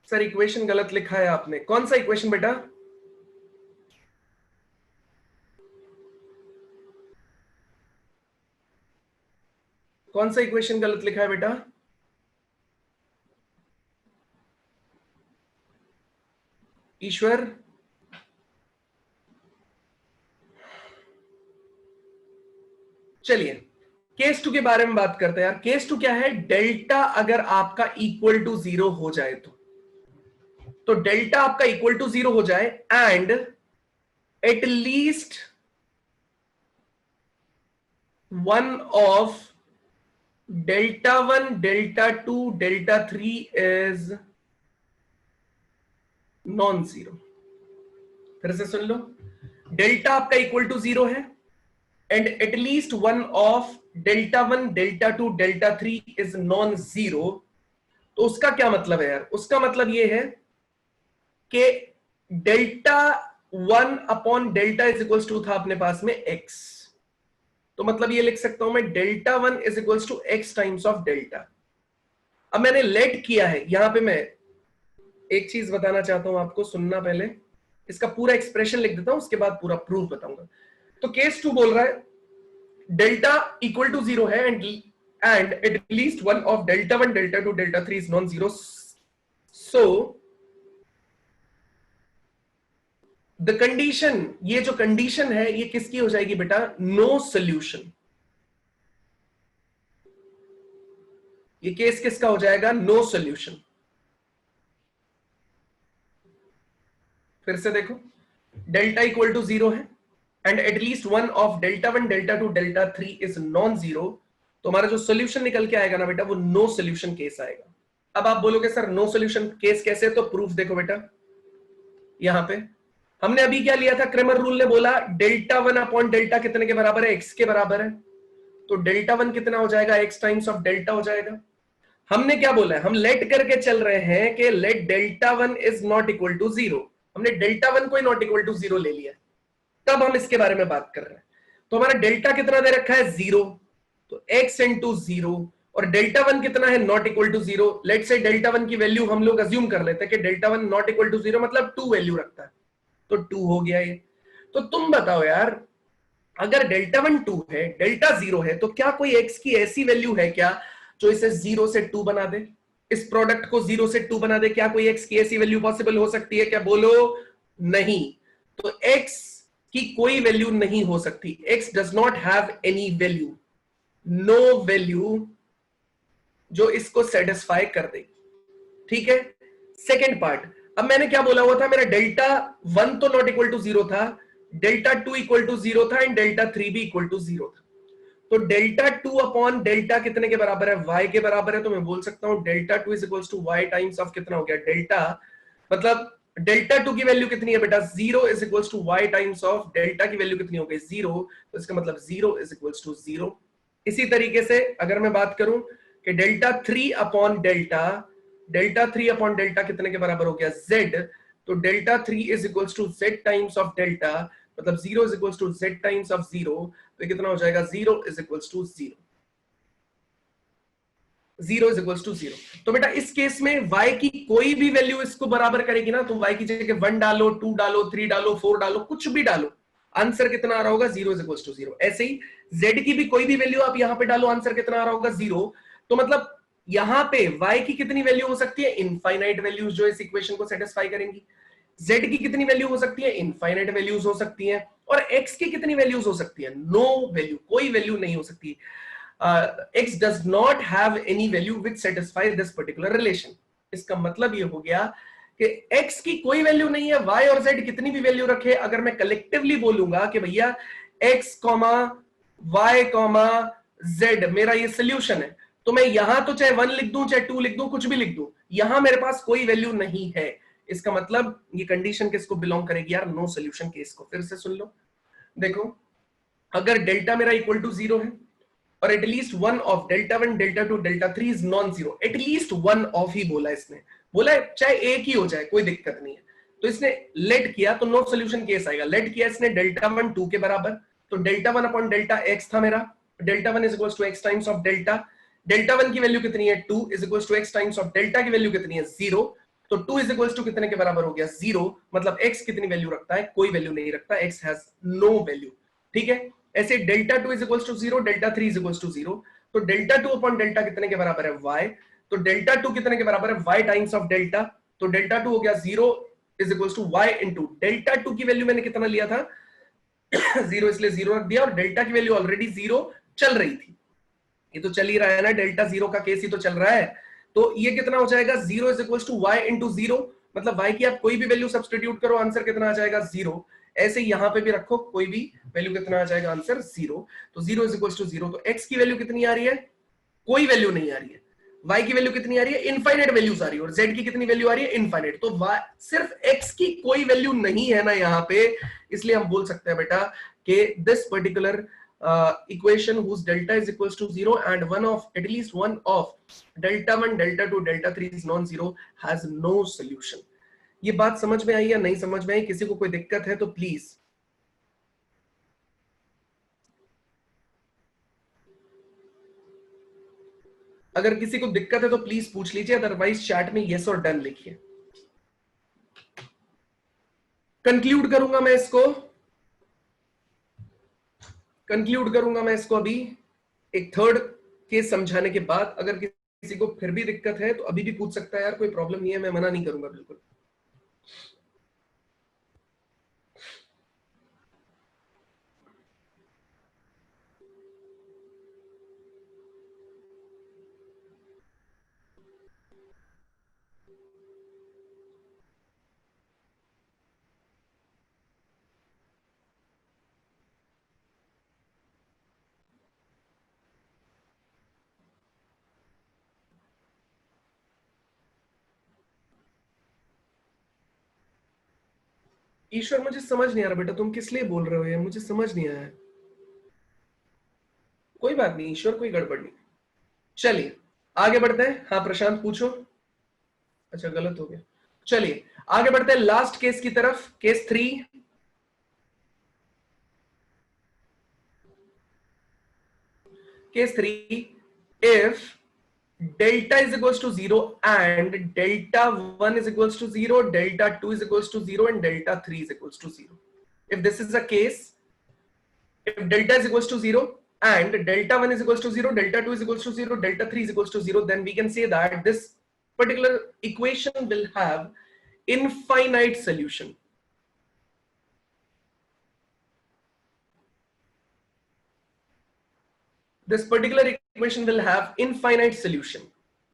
Speaker 1: सर इक्वेशन गलत लिखा है आपने, कौन सा इक्वेशन बेटा? कौन सा इक्वेशन गलत लिखा है बेटा? ईश्वर, चलिए केस 2 के बारे में बात करते हैं यार। केस 2 क्या है? डेल्टा अगर आपका इक्वल टू जीरो हो जाए तो डेल्टा आपका इक्वल टू जीरो हो जाए and at least one of delta one, delta two, delta three is non zero. फिर से सुन लो, डेल्टा आपका इक्वल टू जीरो है and at least one of delta one, delta two, delta three is non zero. तो उसका क्या मतलब है यार? उसका मतलब ये है कि delta one upon delta is equals to था अपने पास में एक्स, तो मतलब ये लिख सकता हूं मैं delta one is equals to x times of delta. अब मैंने लेट किया है यहां पे, मैं एक चीज बताना चाहता हूं आपको, सुनना पहले, इसका पूरा एक्सप्रेशन लिख देता हूं, उसके बाद पूरा प्रूफ बताऊंगा। तो केस 2 बोल रहा है डेल्टा इक्वल टू जीरो है and at least one of delta one, delta two, delta three is non zero. So the condition, ये जो कंडीशन है ये किसकी हो जाएगी बेटा? No solution. ये केस किसका हो जाएगा? No solution. फिर से देखो, डेल्टा इक्वल टू 0 है and at least one of delta 1, delta 2, delta 3 is non zero, तो हमारा जो सोल्यूशन निकल के आएगा ना बेटा, वो नो सोल्यूशन केस आएगा। अब आप बोलोगे सर नो सोल्यूशन केस कैसे? तो प्रूफ देखो बेटा, यहां पे हमने अभी क्या लिया था? क्रेमर रूल ने बोला डेल्टा 1 अपॉन डेल्टा कितने के बराबर है? एक्स के बराबर है। तो डेल्टा 1 कितना हो जाएगा? एक्स टाइम्स ऑफ डेल्टा हो जाएगा। हमने क्या बोला है? हम लेट करके चल रहे हैं कि let delta 1 is not equal to 0। हमने डेल्टा 1 को नॉट इक्वल टू 0 ले लिया, तब हम इसके बारे में बात कर रहे हैं। तो हमारा डेल्टा कितना दे रखा है? 0। तो x इंटू 0, और डेल्टा 1 कितना है? Not equal to 0। Let say delta 1 की वैल्यू हम लोग अज्यूम कर लेते हैं कि डेल्टा 1 नॉट इक्वल टू 0 मतलब 2 वैल्यू रखता है, तो 2 हो गया ये। तो तुम बताओ यार, अगर डेल्टा 1 2 है, डेल्टा 0 है, तो क्या कोई x की ऐसी वैल्यू है क्या जो इसे 0 से 2 बना दे? इस प्रोडक्ट को 0 से 2 बना दे? क्या कोई x की ऐसी वैल्यू पॉसिबल हो सकती है क्या? बोलो नहीं। तो x की कोई वैल्यू नहीं हो सकती। x does not have any value, no value जो इसको सेटिस्फाई कर देगी। ठीक है, सेकेंड पार्ट। अब मैंने क्या बोला हुआ था? मेरा डेल्टा 1 तो नॉट इक्वल टू 0 था, डेल्टा 2 इक्वल टू 0 था एंड डेल्टा 3 भी इक्वल टू 0 था। तो डेल्टा 2 अपॉन डेल्टा कितने के बराबर है? y के बराबर है। तो मैं बोल सकता हूं delta 2 is equals to y times of कितना हो गया? डेल्टा, मतलब डेल्टा 2 की वैल्यू कितनी है बेटा? 0 is equals to y times of delta की वैल्यू कितनी हो गई? 0। तो इसका मतलब 0 इज इक्वल्स टू 0। इसी तरीके से अगर मैं बात करूं कि delta 3 upon delta, delta 3 upon delta कितने के बराबर हो गया? z। तो delta 3 is equals to z times of delta, मतलब 0 is equals to z times of 0। तो कितना हो जाएगा? 0 is equals to 0। 0 is equals to 0। तो बेटा इस केस में y की कोई भी वैल्यू इसको बराबर करेगी ना, तो y की जगह 1 डालो, 2 डालो, 3 डालो, 4 डालो, कुछ भी डालो, आंसर कितना आ रहा होगा? 0 इज इक्वल्स टू 0। ऐसे ही z की भी कोई भी वैल्यू आप यहां पे डालो, आंसर कितना आ रहा होगा? 0। तो मतलब यहां पे y की कितनी वैल्यू हो सकती है? इनफाइनाइट वैल्यूज जो इस इक्वेशन को सेटिस्फाई करेंगी। z की कितनी वैल्यू हो सकती है? इनफाइनाइट वैल्यूज हो सकती हैं। और x की कितनी वैल्यूज हो सकती है? नो वैल्यू, कोई वैल्यू नहीं हो सकती। x does not have any value which satisfy this particular relation। इसका मतलब ये हो गया कि x की कोई वैल्यू नहीं है, y और z कितनी भी वैल्यू रखे, अगर मैं कलेक्टिवली बोलूंगा कि भैया x, y, z मेरा ये सोल्यूशन है, तो मैं यहां तो चाहे 1 लिख दूं, चाहे 2 लिख दूं, कुछ भी लिख दूं, यहां मेरे पास कोई वैल्यू नहीं है। इसका मतलब ये कंडीशन किसको बिलोंग करेगी यार? नो सोल्यूशन केस को। फिर से सुन लो, देखो, अगर डेल्टा मेरा इक्वल टू 0 है और at least one of delta 1, delta 2, delta 3 is non zero, at least one of ही बोला इसने, बोला चाहे एक ही हो जाए कोई दिक्कत नहीं है, तो इसने लेट किया तो नो सोल्यूशन केस आएगा। लेट किया इसने डेल्टा 1 2 के बराबर, तो डेल्टा 1 अपॉन डेल्टा एक्स था मेरा, delta 1 is equals to x times of delta, delta 1 की वैल्यू कितनी है? 2 is equals to x times of delta की वैल्यू कितनी है? 0। तो 2 इज इक्वल्स टू कितने के बराबर हो गया? 0। मतलब x कितनी वैल्यू रखता है? कोई वैल्यू नहीं रखता, x हैज नो वैल्यू। ठीक है, ऐसे delta 2 is equals to 0, delta 3 is equals to 0, तो डेल्टा 2 अपॉन डेल्टा कितने के बराबर है? y। तो डेल्टा 2 कितने के बराबर है? y टाइम्स ऑफ डेल्टा, तो डेल्टा 2 हो गया 0 is equals to y into delta 2 की वैल्यू मैंने कितना लिया था? 0, इसलिए 0 रख दिया, और डेल्टा की वैल्यू ऑलरेडी 0 चल रही थी, ये तो चल ही रहा है ना, डेल्टा 0 का केस ही तो चल रहा है। तो ये कितना हो जाएगा? 0 is equals to y into 0, मतलब y की आप कोई भी वैल्यू सब्स्टिट्यूट करो, आंसर कितना आ जाएगा? 0। ऐसे यहां पे भी रखो कोई भी वैल्यू, कितना आ जाएगा आंसर? 0। तो 0 इज इक्वल्स टू 0, तो x की वैल्यू कितनी आ रही है? कोई वैल्यू नहीं आ रही है। y की वैल्यू कितनी आ रही है? इनफाइनाइट वैल्यूज आ रही है। और z की कितनी वैल्यू आ रही है? इनफाइनाइट। तो सिर्फ x की कोई वैल्यू नहीं है ना यहाँ पे, इसलिए हम बोल सकते हैं बेटा कि this particular equation whose delta is equals to 0 and one of at least one of delta 1, delta 2, delta 3 is non-zero has no solution। ये बात समझ में आई या नहीं समझ में आई? किसी को कोई दिक्कत है तो प्लीज, अगर किसी को दिक्कत है तो प्लीज पूछ लीजिए, अदरवाइज चैट में यस और डन लिखिए। कंक्लूड करूंगा मैं इसको, कंक्लूड करूंगा मैं इसको अभी एक थर्ड केस समझाने के बाद। अगर किसी को फिर भी दिक्कत है तो अभी भी पूछ सकता है यार, कोई प्रॉब्लम नहीं है, मैं मना नहीं करूंगा बिल्कुल। ईश्वर मुझे समझ नहीं आ रहा बेटा, तुम किस लिए बोल रहे हो ये, मुझे समझ नहीं आया। कोई बात नहीं ईश्वर, कोई गड़बड़ नहीं। चलिए आगे बढ़ते हैं। हाँ प्रशांत पूछो। अच्छा गलत हो गया। चलिए आगे बढ़ते हैं लास्ट केस की तरफ, case 3। Case 3, if delta is equals to 0 and delta 1 is equals to 0, delta 2 is equals to 0 and delta 3 is equals to 0. If this is a case, if delta is equals to 0 and delta 1 is equals to 0, delta 2 is equals to 0, delta 3 is equals to 0, then we can say that this particular equation will have infinite solution. This particular equation will have infinite solution.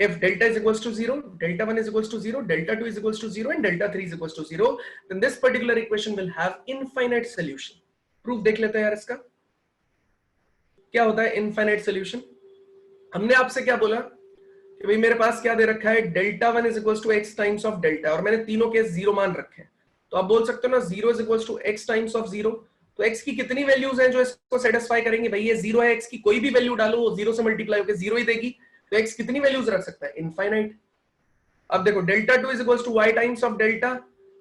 Speaker 1: If delta is equals to 0, delta 1 is equals to 0, delta 2 is equals to 0 and delta 3 is equals to 0, then this particular equation will have infinite solution. Proof देख लेते हैं यार इसका क्या होता है infinite solution। हमने आपसे क्या बोला कि भाई मेरे पास क्या दे रखा है, delta 1 is equals to x times of delta, और मैंने तीनों केस 0 मान रखे हैं। तो आप बोल सकते हो ना 0 is equals to x times of 0, तो x की कितनी वैल्यूज हैं जो इसको सेटिस्फाई करेंगी। भाई ये 0 है, x की कोई भी वैल्यू डालो वो 0 से मल्टीप्लाई होकर 0 ही देगी, तो x कितनी वैल्यूज रख सकता है, इनफाइनाइट। अब देखो delta 2 is equals to y times of delta,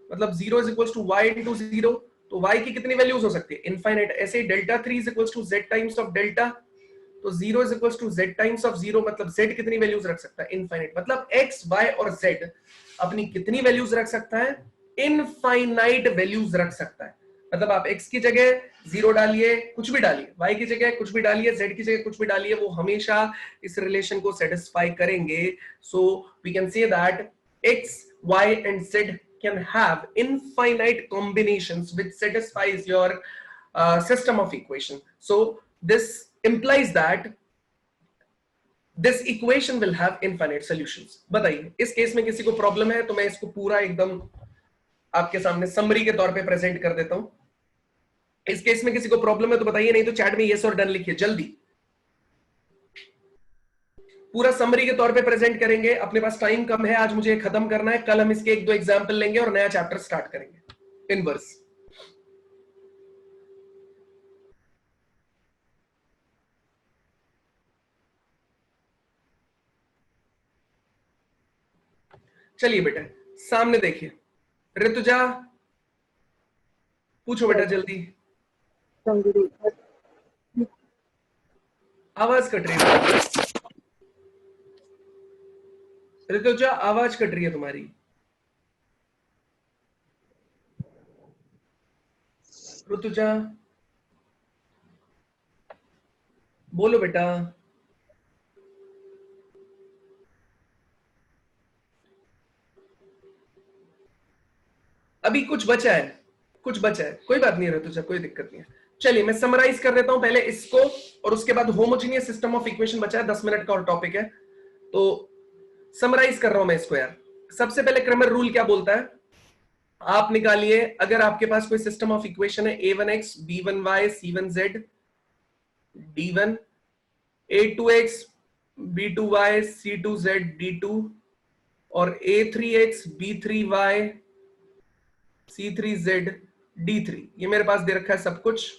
Speaker 1: मतलब 0 is equals to y into 0, तो y की कितनी वैल्यूज हो सकती है, इनफाइनाइट। ऐसे ही delta 3 is equals to z times of delta, तो 0 is equals to z times of 0, मतलब z कितनी वैल्यूज रख सकता है, इनफाइनाइट। मतलब x, y और z अपनी कितनी वैल्यूज रख सकता है, इनफाइनाइट वैल्यूज रख सकता है। मतलब आप x की जगह 0 डालिए, कुछ भी डालिए, y की जगह कुछ भी डालिए, z की जगह कुछ भी डालिए, वो हमेशा इस रिलेशन को सेटिस्फाई करेंगे। So we can say that x, y and z can have infinite combinations which satisfies your system of equation. So this implies that this equation will have infinite solutions. बताइए इस केस में किसी को प्रॉब्लम है तो मैं इसको पूरा एकदम आपके सामने समरी के तौर पे प्रेजेंट कर देता हूं। इस केस में किसी को प्रॉब्लम है तो बताइए, नहीं तो चैट में यस और डन लिखिए जल्दी। पूरा समरी के तौर पे प्रेजेंट करेंगे, अपने पास टाइम कम है, आज मुझे खत्म करना है, कल हम इसके 1-2 एग्जांपल लेंगे और नया चैप्टर स्टार्ट करेंगे इनवर्स। चलिए बेटा सामने देखिए, ऋतुजा पूछो बेटा जल्दी। आवाज कट रही है ऋतुजा, आवाज कट रही है तुम्हारी। ऋतुजा बोलो बेटा। अभी कुछ बचा है, कुछ बचा है, कोई बात नहीं ऋतुजा, कोई दिक्कत नहीं है। चलिए मैं समराइज कर देता हूं पहले इसको, और उसके बाद होमोजीनियस सिस्टम ऑफ इक्वेशन बचा है, 10 मिनट का और टॉपिक है, तो समराइज कर रहा हूं मैं इसको यार। सबसे पहले क्रैमर रूल क्या बोलता है, आप निकालिए, अगर आपके पास कोई सिस्टम ऑफ इक्वेशन है a1x b1y c1z d1, a2x b2y c2z d2 और a3x b3y c3z d3, ये मेरे पास दे रखा है सब कुछ,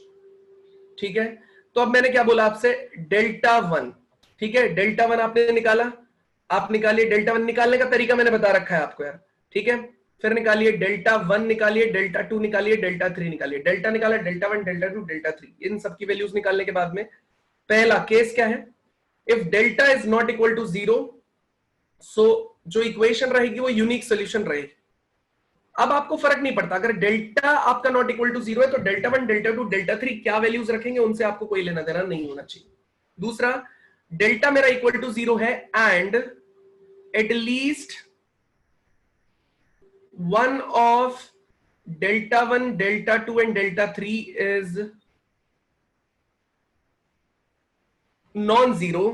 Speaker 1: ठीक है। तो अब मैंने क्या बोला आपसे, डेल्टा 1, ठीक है, डेल्टा 1 आपने निकाला, आप निकालिए डेल्टा 1, निकालने का तरीका मैंने बता रखा है आपको यार, ठीक है। फिर निकालिए डेल्टा 1, निकालिए डेल्टा 2, निकालिए डेल्टा 3, निकालिए, डेल्टा निकाला, डेल्टा 1, डेल्टा 2, डेल्टा 3, इन सब की वैल्यूज निकालने के बाद में पहला केस क्या है, if delta is not equal to 0, so जो इक्वेशन रहेगी वो यूनिक सोल्यूशन रहेगी। अब आपको फर्क नहीं पड़ता, अगर डेल्टा आपका नॉट इक्वल टू 0 है तो डेल्टा 1, डेल्टा 2, डेल्टा 3 क्या वैल्यूज रखेंगे उनसे आपको कोई लेना देना नहीं होना चाहिए। दूसरा, डेल्टा मेरा इक्वल टू 0 है and at least one of delta 1, delta 2 and delta 3 is non zero,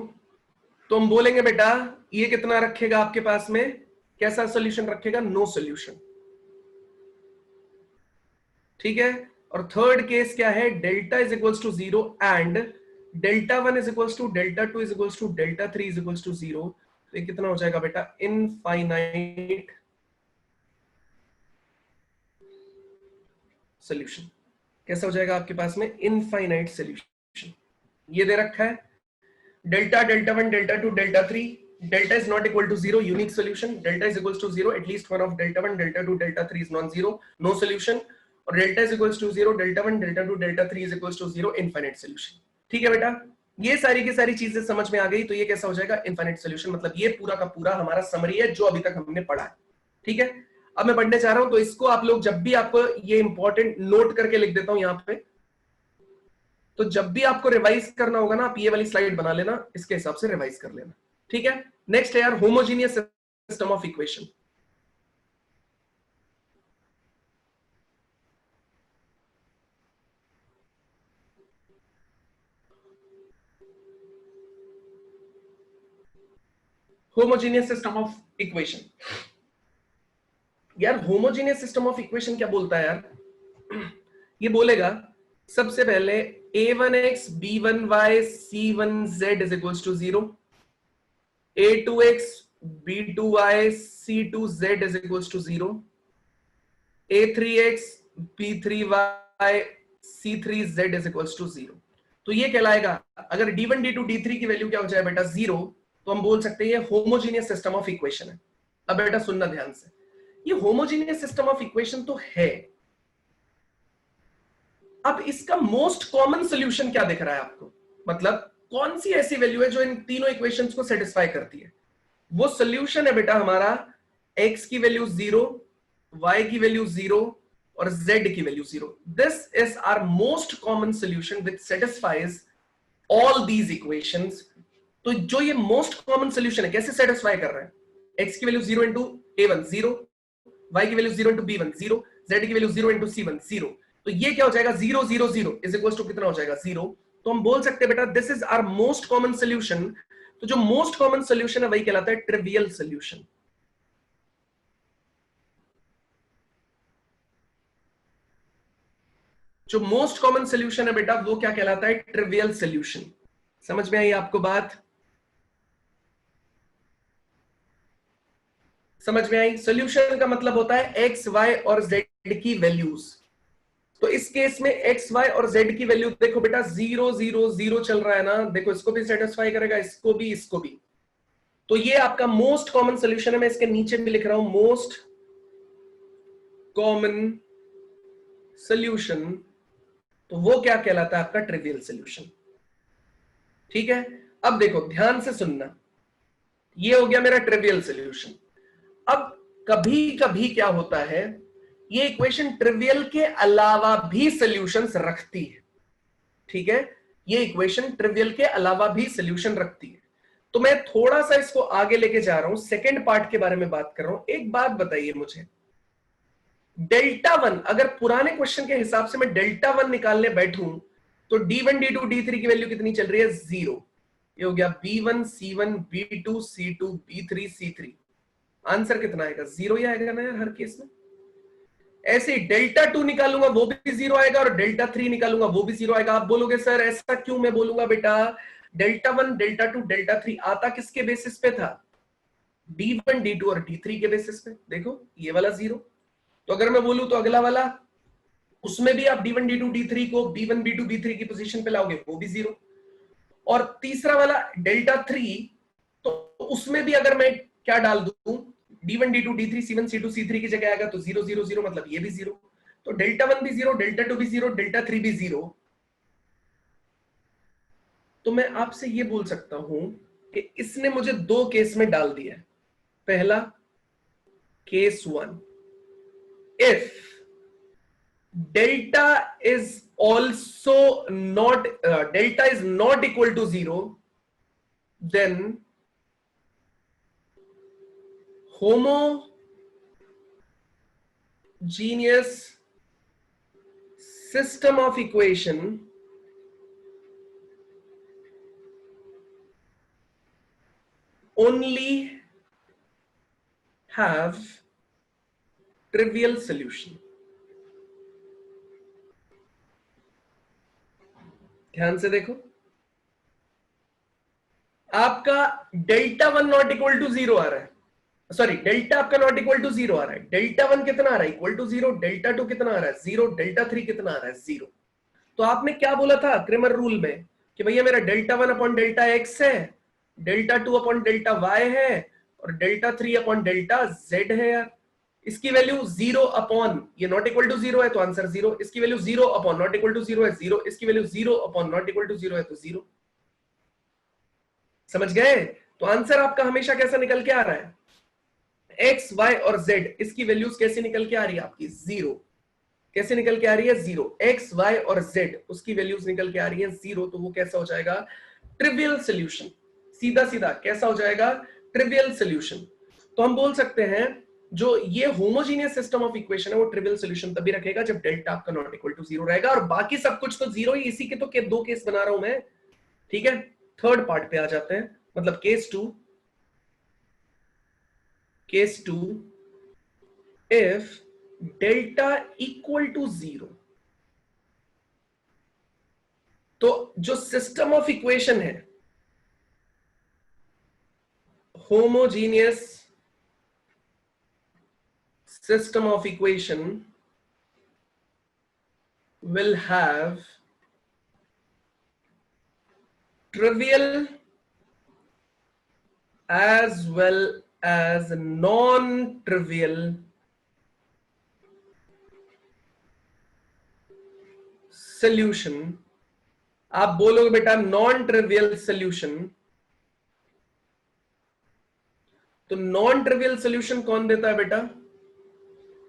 Speaker 1: तो हम बोलेंगे बेटा ये कितना रखेगा आपके पास में, कैसा सोल्यूशन रखेगा, नो सोल्यूशन, ठीक है। और थर्ड केस क्या है, delta is equals to 0 and delta 1 is equals to delta 2 is equals to delta 3 is equals to 0, तो ये कितना हो जाएगा बेटा, इनफाइनाइट सोल्यूशन। कैसा हो जाएगा आपके पास में? Infinite solution. ये दे रखा है delta, delta 1, delta 2, delta 3, delta is not equal to 0, unique solution, delta is equals to 0, at least one of delta 1, delta 2, delta 3 is non-zero, no solution, और delta is equals to 0, delta 1, delta 2, delta 3 is equals to 0, infinite solution। ठीक है बेटा, ये सारी की सारी चीजें समझ में आ गई, तो ये कैसा हो जाएगा? Infinite solution. मतलब ये पूरा का पूरा हमारा समरी है जो अभी तक हमने पढ़ा है। ठीक है, अब मैं पढ़ने चाह रहा हूं, तो इसको आप लोग जब भी आपको ये इंपॉर्टेंट नोट करके लिख देता हूं यहां पे, तो जब भी आपको रिवाइज करना होगा ना, आप ये वाली स्लाइड बना लेना, इसके हिसाब से रिवाइज कर लेना। ठीक है, नेक्स्ट है यार homogeneous system of equation. Homogeneous system of equation, यार होमोजीनियस सिस्टम ऑफ इक्वेशन क्या बोलता है यार? ये बोलेगा सबसे पहले a1x b1y c1z is equals to 0, a2x b2y c2z is equals to 0, a3x b3y c3z is equals to 0। तो ये कहलाएगा, अगर d1 d2 d3 की वैल्यू क्या हो जाए बेटा 0, तो हम बोल सकते हैं ये होमोजीनियस सिस्टम ऑफ इक्वेशन है। अब बेटा सुनना ध्यान से, ये होमोजीनियस सिस्टम ऑफ इक्वेशन तो है, अब इसका मोस्ट कॉमन सोल्यूशन क्या दिख रहा है आपको? मतलब कौन सी ऐसी वैल्यू है जो इन तीनों इक्वेशंस को सेटिस्फाई करती है? वो सोल्यूशन है बेटा हमारा x की वैल्यू 0, y की वैल्यू 0 और z की value 0। This is our most common solution which satisfies all these equations. तो जो ये मोस्ट कॉमन सोल्यूशन है, कैसे सेटिस्फाई कर रहा है? x की वैल्यू 0 इंटू a1 0, y की वैल्यू 0 इंटू b1 0, z की वैल्यू 0 इंटू c1 0। तो ये क्या हो जाएगा? 0 0 0 इज इक्वल टू कितना हो जाएगा? 0। तो हम बोल सकते हैं बेटा this is our most common solution. तो जो मोस्ट कॉमन सोल्यूशन है वही कहलाता है ट्रिवियल सोल्यूशन। जो मोस्ट कॉमन सोल्यूशन है बेटा वो क्या कहलाता है? Trivial solution. समझ में आई आपको बात? समझ में आई? सोल्यूशन का मतलब होता है एक्स वाई और जेड की वैल्यूज। तो इस केस में एक्स वाई और जेड की वैल्यू देखो बेटा 0 0 0 चल रहा है ना, देखो इसको भी सेटिस्फाई करेगा, इसको भी, इसको भी। तो ये आपका मोस्ट कॉमन सोल्यूशन है। मैं इसके नीचे भी लिख रहा हूं मोस्ट कॉमन सोल्यूशन, तो वो क्या कहलाता है? आपका ट्रिवियल सोल्यूशन। ठीक है, अब देखो ध्यान से सुनना, ये हो गया मेरा ट्रिवियल सोल्यूशन। अब कभी कभी क्या होता है, ये इक्वेशन ट्रिवियल के अलावा भी सॉल्यूशंस रखती है। ठीक है, ये इक्वेशन ट्रिवियल के अलावा भी सॉल्यूशन रखती है। तो मैं थोड़ा सा इसको आगे लेके जा रहा हूं, सेकंड पार्ट के बारे में बात कर रहा हूं। एक बात बताइए मुझे, डेल्टा 1, अगर पुराने क्वेश्चन के हिसाब से मैं डेल्टा 1 निकालने बैठूं, तो d1 d2 d3 की वैल्यू कितनी चल रही है? 0। ये हो गया b1 c1 b2 c2 b3 c3। Answer कितना आएगा? 0 ही आएगा ना यार हर केस में। ऐसे ही डेल्टा 2 निकालूंगा वो भी 0 आएगा, और डेल्टा 3 निकालूंगा वो भी 0 आएगा। आप बोलोगे सर ऐसा क्यों? मैं बोलूंगा बेटा डेल्टा 1 डेल्टा 2 डेल्टा 3 आता किसके बेसिस पे था? d1 d2 और d3 के बेसिस पे। देखो ये वाला 0। तो अगर मैं बोलूं तो अगला वाला, उसमें भी आप d1 d2 d3 को b1 b2 b3 की पोजीशन पे लाओगे वो भी 0। और तीसरा वाला डेल्टा 3, तो उसमें भी अगर मैं क्या डाल दूं, d1 d2 d3 c1 c2 c3 की जगह आएगा तो 0 0 0, मतलब ये भी 0। तो डेल्टा 1 भी 0, डेल्टा 2 भी 0, डेल्टा 3 भी 0। तो मैं आपसे ये बोल सकता हूं कि इसने मुझे दो केस में डाल दिया। पहला case 1, if delta is also not delta is not equal to 0, then homogeneous system of equation only have trivial solution। ध्यान से देखो, आपका डेल्टा 1 नॉट इक्वल टू 0 आ रहा है, सॉरी, डेल्टा आपका नॉट इक्वल टू जीरो आ रहा है, डेल्टा वन कितना आ रहा है, equal to zero, delta two कितना आ रहा है, जीरो, डेल्टा थ्री कितना आ रहा है, जीरो। तो आपने क्या बोला था क्रेमर रूल में कि भैया मेरा delta one upon delta X है, delta two upon delta Y है, और delta three upon delta Z है यार। इसकी वैल्यू जीरो अपॉन, ये नॉट इक्वल टू जीरो है तो आंसर जीरो, इसकी value zero upon not equal to zero है जीरो, इसकी value zero upon not equal to zero है तो जीरो। समझ गए? तो आंसर आपका हमेशा कैसा निकल के आ रहा है, एक्स वाई और जेड, इसकी वैल्यूज कैसे निकल के आ रही है आपकी, जीरो। कैसे निकल के आ रही है, जीरो। एक्स वाई और जेड उसकी वैल्यूज निकल के आ रही है जीरो, तो वो कैसा हो जाएगा, ट्रिवियल सोल्यूशन। सीधा सीधा कैसा हो जाएगा, ट्रिवियल सोल्यूशन। तो हम बोल सकते हैं जो ये होमोजीनियस सिस्टम ऑफ इक्वेशन है वो ट्रिवियल सोल्यूशन तभी रखेगा जब डेल्टा आपका नॉट इक्वल टू जीरो रहेगा, और बाकी सब कुछ तो जीरो ही। इसी के तो दो केस बना रहा हूं मैं, ठीक है। थर्ड पार्ट पे आ जाते हैं, मतलब case two. Case two, if delta equal to zero, तो जो सिस्टम ऑफ इक्वेशन है, homogeneous system of equation will have trivial as well as non-trivial solution। आप बोलोगे बेटा नॉन ट्रिवियल सोल्यूशन, तो नॉन ट्रिवियल सोल्यूशन कौन देता है बेटा,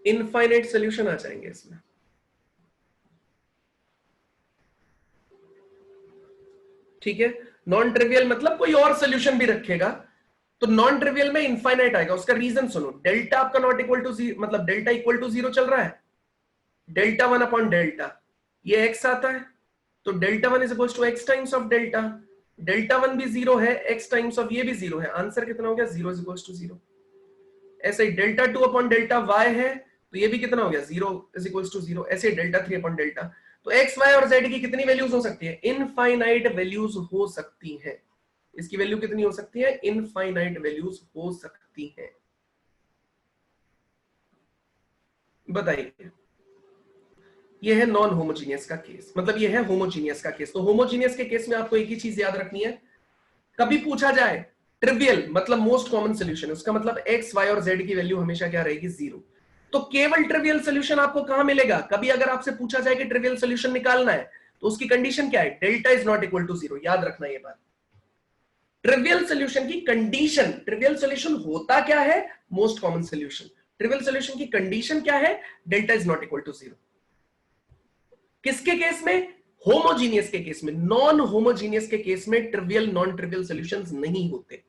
Speaker 1: इनफाइनाइट सोल्यूशन आ जाएंगे इसमें। ठीक है, नॉन ट्रिवियल मतलब कोई और सोल्यूशन भी रखेगा, तो नॉन ट्रिवियल में इनफाइनाइट आएगा। उसका रीजन सुनो, डेल्टा आपका नॉट इक्वल टू जीरो, मतलब डेल्टा इक्वल टू जीरो चल रहा है, डेल्टा वन अपॉन डेल्टा, ये एक्स आता है, तो delta one is equal to x times of delta, delta one भी जीरो है, एक्स टाइम्स ऑफ ये भी जीरो है, आंसर कितना हो गया, zero is equal to zero. ऐसे ही delta two upon delta Y है, तो ये भी कितना हो गया, zero is equal to zero. ऐसे डेल्टा थ्री अपॉन डेल्टा, तो एक्स वाई और जेड की कितनी वैल्यूज हो सकती है, इनफाइनाइट वैल्यूज हो सकती है। इसकी वैल्यू कितनी हो सकती है, इनफाइनाइट वैल्यूज हो सकती है। बताइए, ये है नॉन होमोजीनियस का केस, मतलब ये है होमोजीनियस का केस। तो होमोजीनियस के केस में आपको एक ही चीज याद रखनी है, कभी पूछा जाए ट्रिवियल मतलब मोस्ट कॉमन सोल्यूशन, उसका मतलब एक्स वाई और जेड की वैल्यू हमेशा क्या रहेगी, जीरो। तो केवल ट्रिवियल सोल्यूशन आपको कहां मिलेगा, कभी अगर आपसे पूछा जाए कि ट्रिवियल सोल्यूशन निकालना है तो उसकी कंडीशन क्या है, delta is not equal to zero. याद रखना ये बात, ट्रिवियल सोल्यूशन की कंडीशन, ट्रिवियल सोल्यूशन होता क्या है, most common solution, trivial solution की कंडीशन क्या है, delta is not equal to zero. किसके केस में, होमोजीनियस के केस में। नॉन होमोजीनियस के केस में ट्रिवियल नॉन ट्रिवियल सॉल्यूशंस नहीं होते,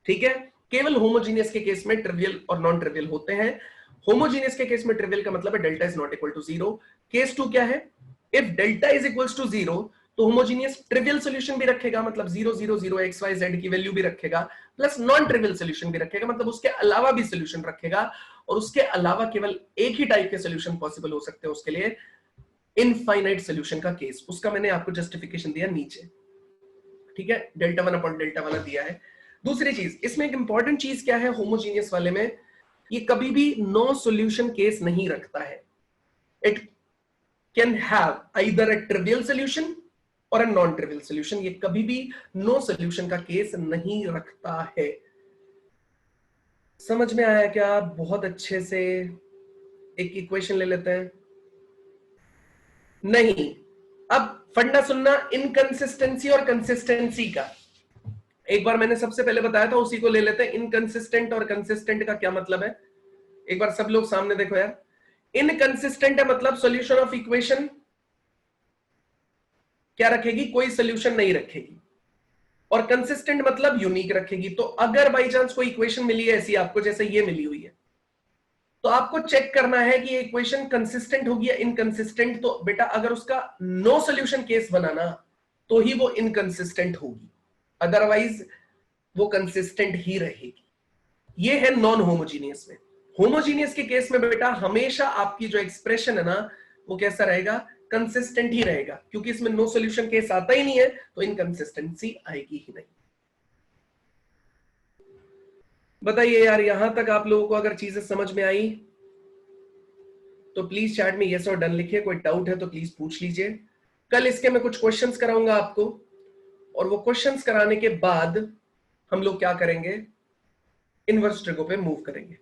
Speaker 1: ठीक है। केवल होमोजीनियस के केस में ट्रिवियल और नॉन ट्रिवियल होते हैं। होमोजीनियस के केस में ट्रिवियल का मतलब है delta is not equal to zero. Case two क्या है, if delta is equal to zero, तो होमोजीनियस ट्रिवियल सॉल्यूशन भी रखेगा, मतलब zero zero zero x y z की वैल्यू भी रखेगा, प्लस नॉन ट्रिवियल सॉल्यूशन भी रखेगा, मतलब उसके अलावा भी सॉल्यूशन रखेगा। और उसके अलावा केवल एक ही टाइप के सॉल्यूशन पॉसिबल हो सकते हैं उसके लिए, इनफाइनाइट सोल्यूशन का केस। उसका मैंने आपको जस्टिफिकेशन दिया नीचे, ठीक है, डेल्टा वन अपॉन डेल्टा वाला दिया है। दूसरी चीज, इसमें एक इंपॉर्टेंट चीज क्या है होमोजीनियस वाले में, ये कभी भी नो सॉल्यूशन केस नहीं रखता है। It can have either a trivial solution और अ नॉन ट्रिवियल सॉल्यूशन, ये कभी भी नो सॉल्यूशन का केस नहीं रखता है। समझ में आया क्या? बहुत अच्छे से एक इक्वेशन ले लेते हैं। नहीं, अब फंडा सुनना इनकंसिस्टेंसी और कंसिस्टेंसी का। एक बार मैंने सबसे पहले बताया था, उसी को ले लेते हैं। इनकंसिस्टेंट और कंसिस्टेंट का क्या मतलब है, एक बार सब लोग सामने देखो यार। इनकंसिस्टेंट है मतलब सॉल्यूशन ऑफ इक्वेशन क्या रखेगी, कोई सॉल्यूशन नहीं रखेगी। और कंसिस्टेंट मतलब यूनिक रखेगी। तो अगर बाई चांस कोई इक्वेशन मिली है ऐसी आपको, जैसे ये मिली हुई है, तो आपको चेक करना है कि ये इक्वेशन कंसिस्टेंट होगी या इनकंसिस्टेंट। तो बेटा अगर उसका नो सॉल्यूशन केस बनाना तो ही वो इनकंसिस्टेंट होगी, अदरवाइज वो कंसिस्टेंट ही रहेगी। ये है नॉन होमोजीनियस में। होमोजीनियस के केस में बेटा हमेशा आपकी जो एक्सप्रेशन है ना, वो कैसा रहेगा, कंसिस्टेंट ही रहेगा, क्योंकि इसमें नो सॉल्यूशन केस आता ही नहीं है, तो इनकंसिस्टेंसी आएगी ही नहीं। बताइए यार, यहां तक आप लोगों को अगर चीजें समझ में आई तो प्लीज चैट में यस और डन लिखिए। कोई डाउट है तो प्लीज पूछ लीजिए। कल इसके मैं कुछ क्वेश्चंस कराऊंगा आपको, और वो क्वेश्चंस कराने के बाद हम लोग क्या करेंगे, इनवर्स ट्रिगो पे मूव करेंगे।